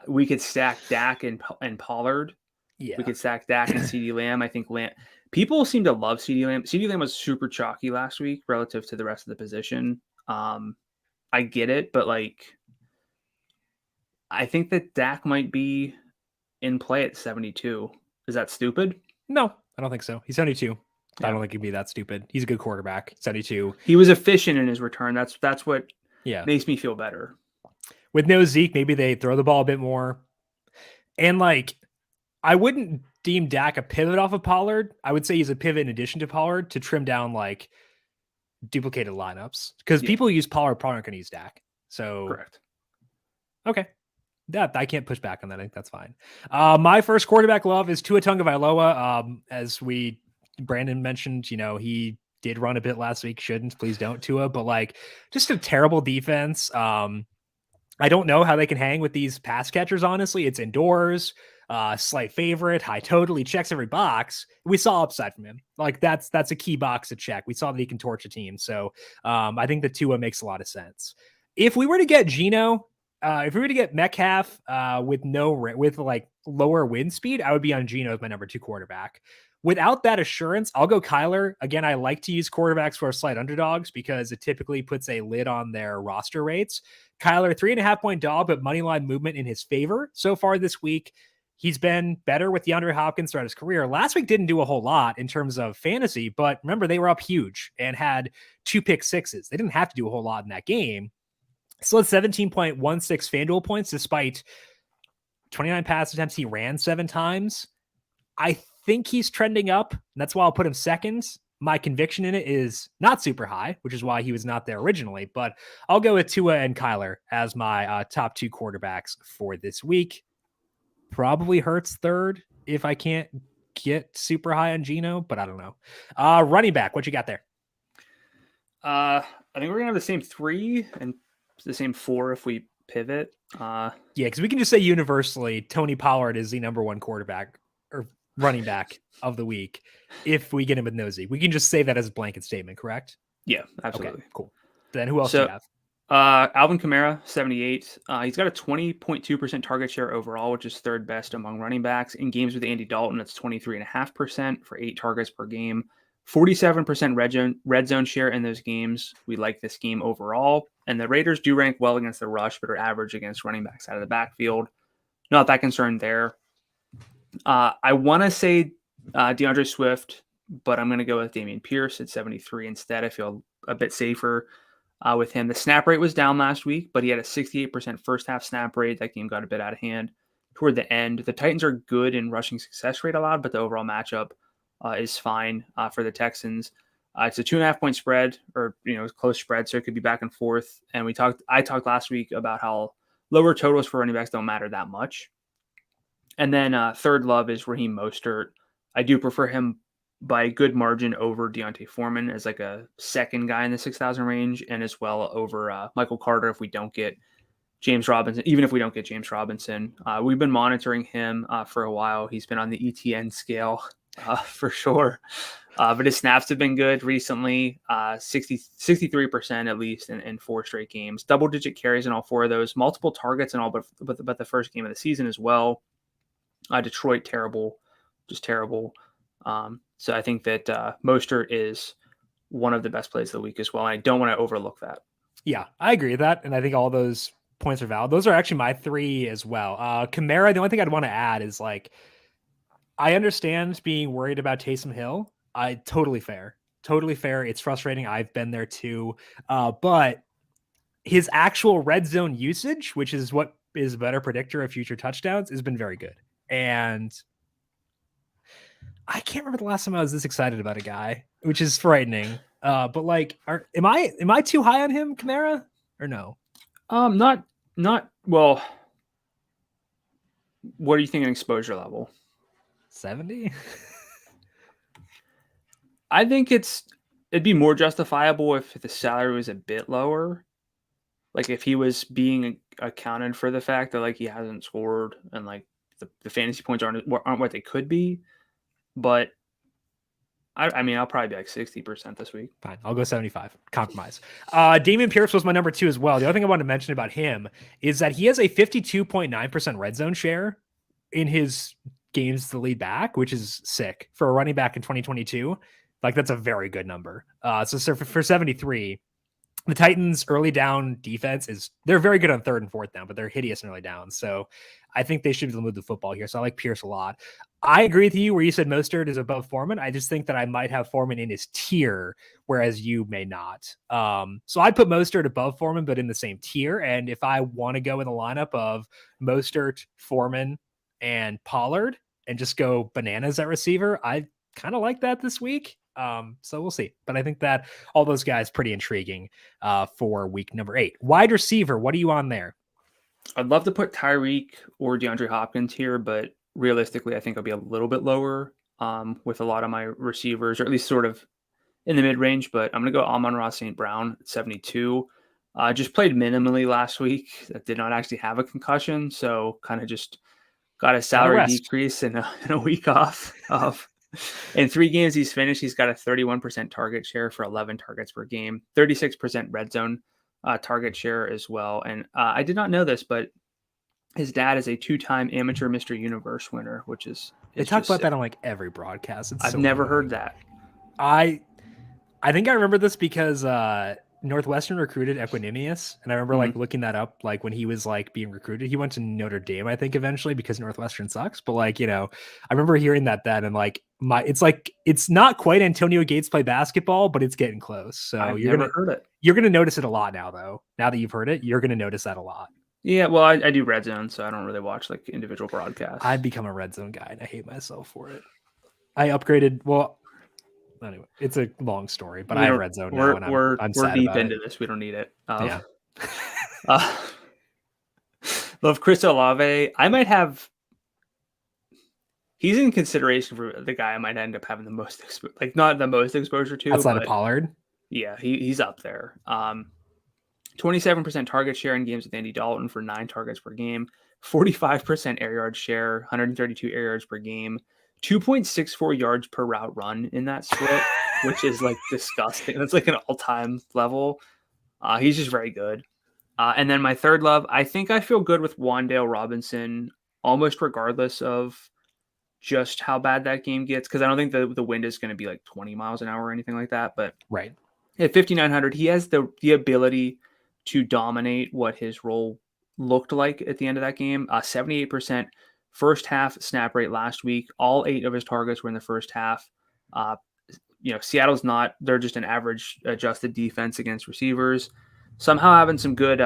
We could stack Dak and Pollard. Yeah. We could stack Dak and CeeDee Lamb. I think people seem to love CeeDee Lamb. CeeDee Lamb was super chalky last week relative to the rest of the position. I get it, but like, I think that Dak might be in play at 72. Is that stupid? No, I don't think so. He's 72. Yeah. I don't think he'd be that stupid. He's a good quarterback. 72. He was efficient in his return. That's what makes me feel better. With no Zeke, maybe they throw the ball a bit more. And like, I wouldn't deem Dak a pivot off of Pollard. I would say he's a pivot in addition to Pollard to trim down like duplicated lineups. Because people use Pollard, probably aren't going to use Dak. So correct. Okay. that I can't push back on that. I think that's fine. My first quarterback love is Tua Tagovailoa. As Brandon mentioned, he did run a bit last week. Shouldn't, please don't, Tua, but like just a terrible defense. I don't know how they can hang with these pass catchers. Honestly, it's indoors, slight favorite, high total. He checks every box. We saw upside from him. Like that's a key box to check. We saw that he can torch a team. So I think the Tua makes a lot of sense. If we were to get Geno, if we were to get Metcalf with like lower wind speed, I would be on Geno as my number 2 quarterback. Without that assurance, I'll go Kyler. Again, I like to use quarterbacks who are slight underdogs because it typically puts a lid on their roster rates. Kyler, 3.5-point dog, but money line movement in his favor so far this week. He's been better with DeAndre Hopkins throughout his career. Last week didn't do a whole lot in terms of fantasy, but remember, they were up huge and had 2 pick sixes. They didn't have to do a whole lot in that game. Still had 17.16 FanDuel points despite 29 pass attempts. He ran 7 times. I think he's trending up. And that's why I'll put him second. My conviction in it is not super high, which is why he was not there originally. But I'll go with Tua and Kyler as my top 2 quarterbacks for this week. Probably Hurts third if I can't get super high on Geno, but I don't know. Running back, what you got there? I think we're gonna have the same 3 and the same 4 if we pivot. Yeah, because we can just say universally Tony Pollard is the number 1 quarterback or running back of the week if we get him with Nosy. We can just say that as a blanket statement, correct? Yeah, absolutely. Okay, cool. Then who else do you have? Alvin Kamara, 78. He's got a 20.2% target share overall, which is 3rd best among running backs. In games with Andy Dalton, it's 23.5% for 8 targets per game. 47% red zone share in those games. We like this game overall. And the Raiders do rank well against the rush, but are average against running backs out of the backfield. Not that concerned there. I want to say DeAndre Swift, but I'm going to go with Dameon Pierce at 73 instead. I feel a bit safer with him. The snap rate was down last week, but he had a 68% first half snap rate. That game got a bit out of hand toward the end. The Titans are good in rushing success rate allowed, but the overall matchup is fine for the Texans. It's a 2.5-point spread, or close spread, so it could be back and forth. And I talked last week about how lower totals for running backs don't matter that much. And then third love is Raheem Mostert. I do prefer him by a good margin over Deontay Foreman as like a second guy in the 6,000 range, and as well over Michael Carter if we don't get James Robinson. Even if we don't get James Robinson, we've been monitoring him for a while. He's been on the ETN scale for sure. But his snaps have been good recently, 63% at least in 4 straight games. Double-digit carries in all 4 of those. Multiple targets in all but the first game of the season as well. Detroit, terrible, just terrible. So I think that Mostert is one of the best plays of the week as well. And I don't want to overlook that. Yeah, I agree with that. And I think all those points are valid. Those are actually my 3 as well. Kamara, the only thing I'd want to add is I understand being worried about Taysom Hill. Totally fair. It's frustrating. I've been there too. But his actual red zone usage, which is what is a better predictor of future touchdowns, has been very good. And I can't remember the last time I was this excited about a guy, which is frightening. But am I too high on him, Kamara, or no? Not well. What are you thinking exposure level? 70? I think it'd be more justifiable if the salary was a bit lower. Like if he was being accounted for the fact that he hasn't scored and the fantasy points aren't what they could be. But I mean, I'll probably be 60% this week. Fine. I'll go 75. Compromise. Dameon Pierce was my number 2 as well. The other thing I wanted to mention about him is that he has a 52.9% red zone share in his games to lead back, which is sick for a running back in 2022. That's a very good number. So for 73, the Titans early down defense they're very good on 3rd and 4th down, but they're hideous in early down. So I think they should be able to move the football here. So I like Pierce a lot. I agree with you where you said Mostert is above Foreman. I just think that I might have Foreman in his tier, whereas you may not. So I'd put Mostert above Foreman, but in the same tier. And if I want to go in the lineup of Mostert, Foreman, and Pollard and just go bananas at receiver, I kind of like that this week. So we'll see. But I think that all those guys pretty intriguing for week number 8. Wide receiver, what are you on there? I'd love to put Tyreek or DeAndre Hopkins here, but realistically, I think I'll be a little bit lower with a lot of my receivers, or at least sort of in the mid range. But I'm going to go Amon-Ra St. Brown at 72. Just played minimally last week. That did not actually have a concussion, so kind of just got a salary decrease and a week off. In 3 games he's finished, he's got a 31% target share for 11 targets per game, 36% red zone target share as well. And I did not know this, but his dad is a 2-time amateur Mr. Universe winner, which is they talk about that on like every broadcast. I've never heard that. I think I remember this because Northwestern recruited Equanimous, and I remember like looking that up, like when he was like being recruited. He went to Notre Dame, I think, eventually, because Northwestern sucks. But like, I remember hearing that then, and like it's not quite Antonio Gates play basketball, but it's getting close. So you're gonna notice it a lot now, though. Now that you've heard it, you're gonna notice that a lot. Yeah, well, I do red zone, so I don't really watch like individual broadcasts. I've become a red zone guy, and I hate myself for it. I upgraded. Well, anyway, it's a long story, but I have red zone now, and I'm sad deep about into it. this. We don't need it. Yeah. Love Chris Olave. I might have. He's in consideration for the guy I might end up having the most, not the most exposure to. Outside of Pollard? Yeah, he's up there. 27% target share in games with Andy Dalton for 9 targets per game, 45% air yard share, 132 air yards per game, 2.64 yards per route run in that split, which is like disgusting. That's like an all-time level. He's just very good. And then my third love, I think I feel good with Wan'Dale Robinson almost regardless of just how bad that game gets, because I don't think the wind is going to be like 20 miles an hour or anything like that. But right at 5,900, he has the ability to dominate what his role looked like at the end of that game. 78% first half snap rate last week. All 8 of his targets were in the first half. Seattle's not, they're just an average adjusted defense against receivers. Somehow having some good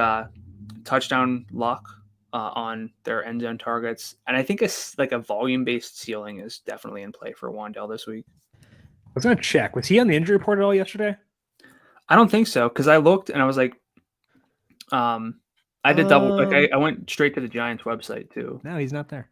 touchdown luck on their end zone targets. And I think a volume-based ceiling is definitely in play for Wan'Dale this week. I was going to check. Was he on the injury report at all yesterday? I don't think so, because I looked and I was like, I did double. I went straight to the Giants website too. No, he's not there.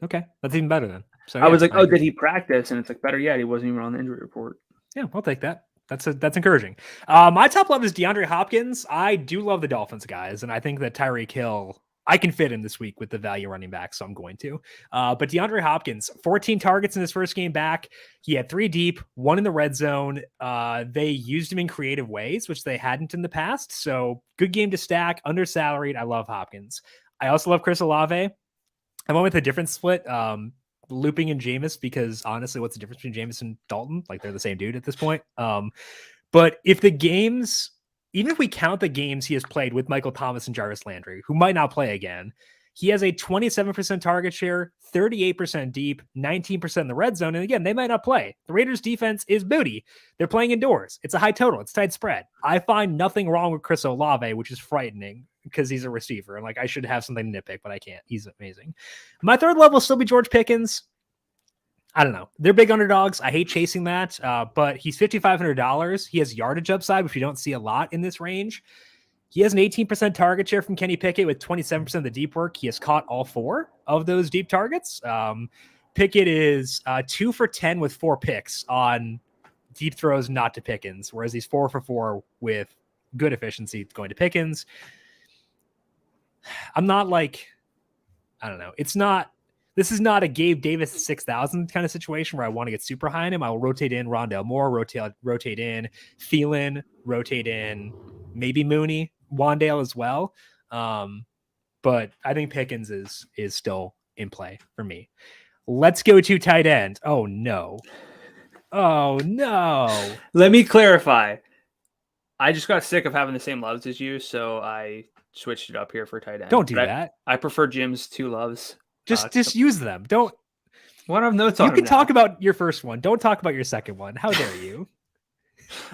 Okay, that's even better then. So I was like, did he practice? And it's like, better yet, he wasn't even on the injury report. Yeah, I'll take that. That's encouraging. My top love is DeAndre Hopkins. I do love the Dolphins guys, and I think that Tyreek Hill, I can fit him this week with the value running back, so I'm going to. But DeAndre Hopkins, 14 targets in his first game back. He had 3 deep, 1 in the red zone. They used him in creative ways, which they hadn't in the past. So good game to stack, under salaried. I love Hopkins. I also love Chris Olave. I went with a different split, looping in Jameis, because honestly, what's the difference between Jameis and Dalton? Like, they're the same dude at this point. But if the games, even if we count the games he has played with Michael Thomas and Jarvis Landry, who might not play again, he has a 27% target share, 38% deep, 19% in the red zone. And again, they might not play. The Raiders defense is booty. They're playing indoors. It's a high total. It's tight spread. I find nothing wrong with Chris Olave, which is frightening because he's a receiver. And like, I should have something to nitpick, but I can't. He's amazing. My third level will still be George Pickens. I don't know. They're big underdogs. I hate chasing that, but he's $5,500. He has yardage upside, which you don't see a lot in this range. He has an 18% target share from Kenny Pickett with 27% of the deep work. He has caught all 4 of those deep targets. Pickett is 2 for 10 with 4 picks on deep throws not to Pickens, whereas he's 4 for 4 with good efficiency going to Pickens. I'm not like, I don't know. This is not a Gabe Davis 6,000 kind of situation where I want to get super high on him. I will rotate in Rondale Moore, rotate in Thielen, rotate in maybe Mooney, Wan'Dale as well. But I think Pickens is still in play for me. Let's go to tight end. Oh no. Let me clarify. I just got sick of having the same loves as you, so I switched it up here for tight end. Don't do that. I prefer Jim's 2 loves. Just use them. Don't. What have notes on? You can talk about your first one. Don't talk about your second one. How dare you?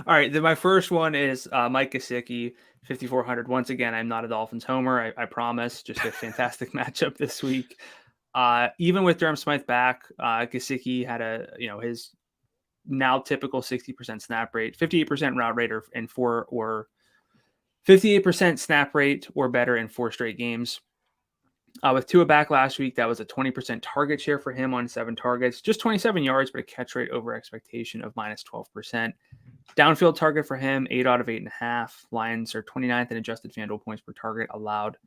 All right. Then my first one is Mike Gesicki, 5,400. Once again, I'm not a Dolphins homer. I promise. Just a fantastic matchup this week. Even with Durham Smythe back, Gesicki had his now typical 60% snap rate, 58% route rate, and 58% snap rate or better in 4 straight games. With Tua back last week, that was a 20% target share for him on 7 targets, just 27 yards, but a catch rate over expectation of minus 12%. Downfield target for him, 8 out of 8.5. Lions are 29th in adjusted FanDuel points per target allowed.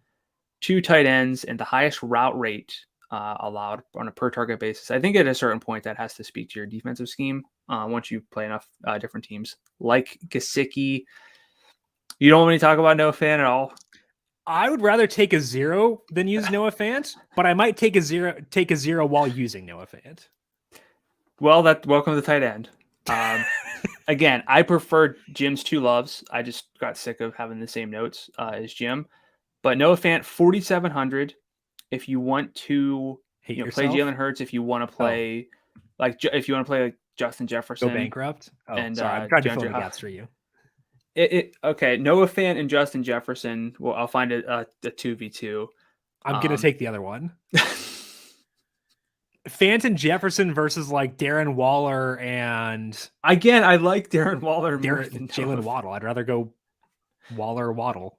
2 tight ends and the highest route rate allowed on a per target basis. I think at a certain point that has to speak to your defensive scheme. Once you play enough different teams like Gesicki, you don't want me to talk about Noah Fant at all. I would rather take a 0 than use Noah Fant, but I might take a 0 while using Noah Fant. Well, welcome to the tight end. Again, I prefer Jim's 2 loves. I just got sick of having the same notes as Jim. But Noah Fant, 4,700. If you want to play Jalen Hurts, if you want to play like Justin Jefferson, go bankrupt. And sorry, I'm trying to fill the gaps for you. Okay, Noah Fant and Justin Jefferson. Well, I'll find a 2v2. I'm gonna take the other one. Fant and Jefferson versus like Darren Waller and again, I like Darren Waller more than Jalen Waddle. I'd rather go Waller or Waddle.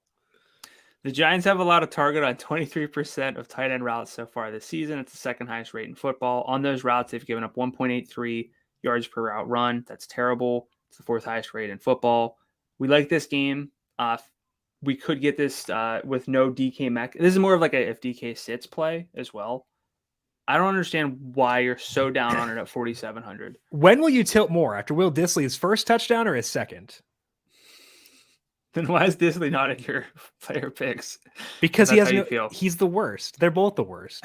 The Giants have a lot of target on 23% of tight end routes so far this season. It's the second highest rate in football. On those routes, they've given up 1.83 yards per route run. That's terrible. It's the 4th highest rate in football. We like this game. We could get this with no DK Metcalf. This is more of like a if DK sits play as well. I don't understand why you're so down on it at 4,700. When will you tilt more? After Will Dissly's first touchdown or his second? Then why is Disley not in your player picks? Because he's the worst. They're both the worst.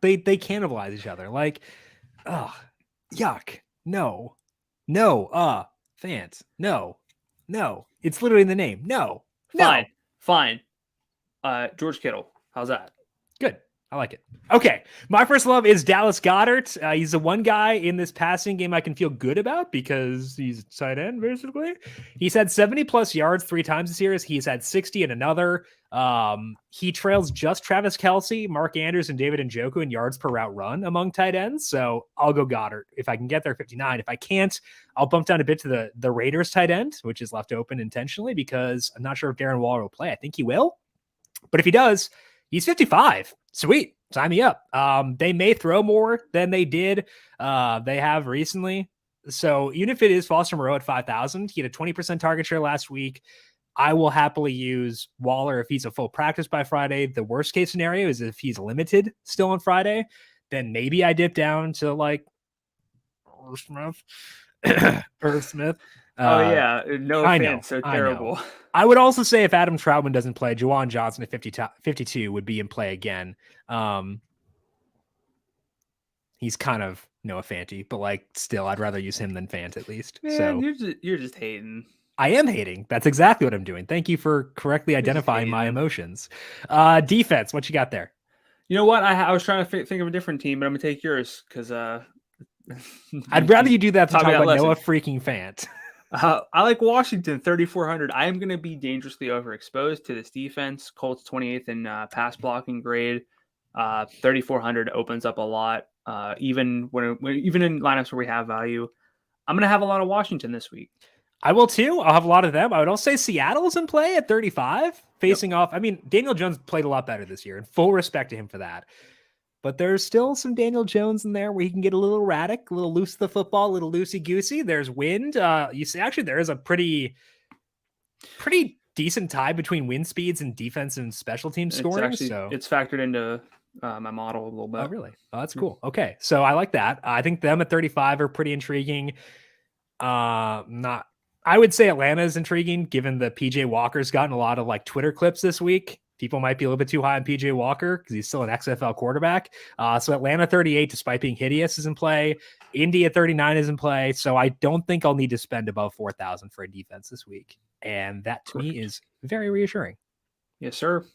They cannibalize each other. Like, yuck. No. Fans. No. It's literally in the name. No. Fine. George Kittle. How's that? Good. I like it. Okay. My first love is Dallas Goedert. He's the one guy in this passing game I can feel good about because he's a tight end, basically. He's had 70 plus yards 3 times this year. He's had 60 in another. He trails just Travis Kelce, Mark Andrews, and David Njoku in yards per route run among tight ends. So I'll go Goddard. If I can get there, 59. If I can't, I'll bump down a bit to the Raiders tight end, which is left open intentionally because I'm not sure if Darren Waller will play. I think he will. But if he does, he's 55. Sweet. Sign me up. They may throw more than they did. They have recently. So even if it is Foster Moreau at 5,000, he had a 20% target share last week. I will happily use Waller if he's a full practice by Friday. The worst case scenario is if he's limited still on Friday, then maybe I dip down to like Irv Smith. No offense, so terrible. I would also say if Adam Troutman doesn't play, Juwan Johnson at 52 would be in play again. He's kind of Noah Fanty, but like still, I'd rather use him than Fant at least. Man, so you're just hating. I am hating. That's exactly what I'm doing. Thank you for correctly identifying my emotions. Defense, what you got there? You know what? I was trying to think of a different team, but I'm gonna take yours because I'd rather you do that than talk about Noah freaking Fant. I like Washington, 3,400. I am going to be dangerously overexposed to this defense. Colts 28th in pass blocking grade. 3,400 opens up a lot. Even in lineups where we have value, I'm going to have a lot of Washington this week. I will too. I'll have a lot of them. I would also say Seattle's in play at 35, facing off. I mean, Daniel Jones played a lot better this year, and full respect to him for that. But there's still some Daniel Jones in there where he can get a little erratic, a little loose to the football, a little loosey-goosey. There's wind. You see, actually, there is a pretty decent tie between wind speeds and defense and special team scoring. It's factored into my model a little bit. Oh, really? Oh, that's cool. Okay, so I like that. I think them at 35 are pretty intriguing. I would say Atlanta is intriguing, given that PJ Walker's gotten a lot of like Twitter clips this week. People might be a little bit too high on PJ Walker because he's still an XFL quarterback. So Atlanta 38, despite being hideous, is in play. Indy at 39 is in play. So I don't think I'll need to spend above 4,000 for a defense this week. And that to me is very reassuring. Yes, sir.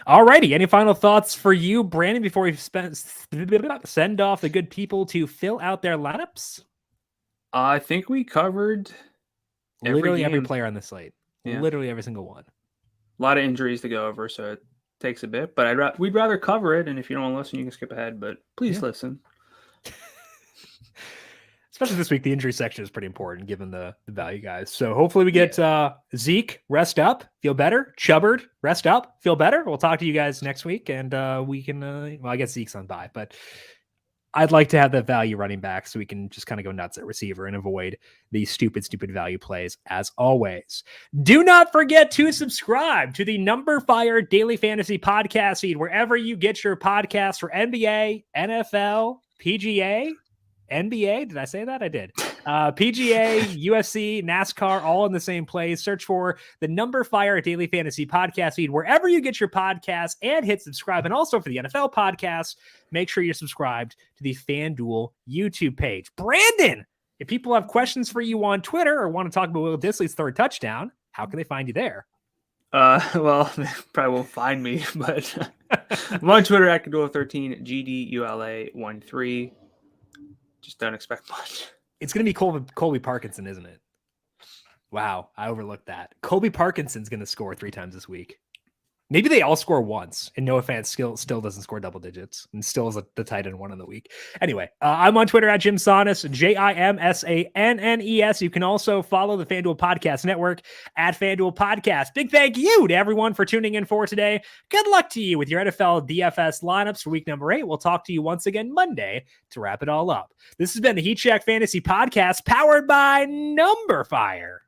All righty. Any final thoughts for you, Brandon, before we send off the good people to fill out their lineups? I think we covered literally every player on the slate. Yeah. Literally every single one. A lot of injuries to go over, so it takes a bit. But we'd rather cover it, and if you don't want to listen, you can skip ahead. But please listen. Especially this week, the injury section is pretty important given the value guys. So hopefully we get Zeke, rest up, feel better. Chubbard, rest up, feel better. We'll talk to you guys next week, and we can, well, I guess Zeke's on bye, but I'd like to have that value running back so we can just kind of go nuts at receiver and avoid these stupid value plays as always. Do not forget to subscribe to the numberFire Daily Fantasy Podcast feed wherever you get your podcasts for NBA, NFL, PGA, NBA. Did I say that? I did. PGA, UFC, NASCAR, all in the same place. Search for the numberFire Daily Fantasy Podcast feed wherever you get your podcasts and hit subscribe. And also for the NFL podcast, make sure you're subscribed to the FanDuel YouTube page. Brandon, if people have questions for you on Twitter or want to talk about Will Dissly's third touchdown, how can they find you there? Well, they probably won't find me, but I'm on Twitter at Gadula13, GDULA13. Just don't expect much. It's going to be Colby Parkinson, isn't it? Wow, I overlooked that. Colby Parkinson's going to score 3 times this week. Maybe they all score once, and Noah Fant still doesn't score double digits, and still is the tight end one in the week. Anyway, I'm on Twitter at Jim Sannes, JIMSANNES. You can also follow the FanDuel Podcast Network at FanDuel Podcast. Big thank you to everyone for tuning in for today. Good luck to you with your NFL DFS lineups for week number 8. We'll talk to you once again Monday to wrap it all up. This has been the Heat Check Fantasy Podcast powered by numberFire.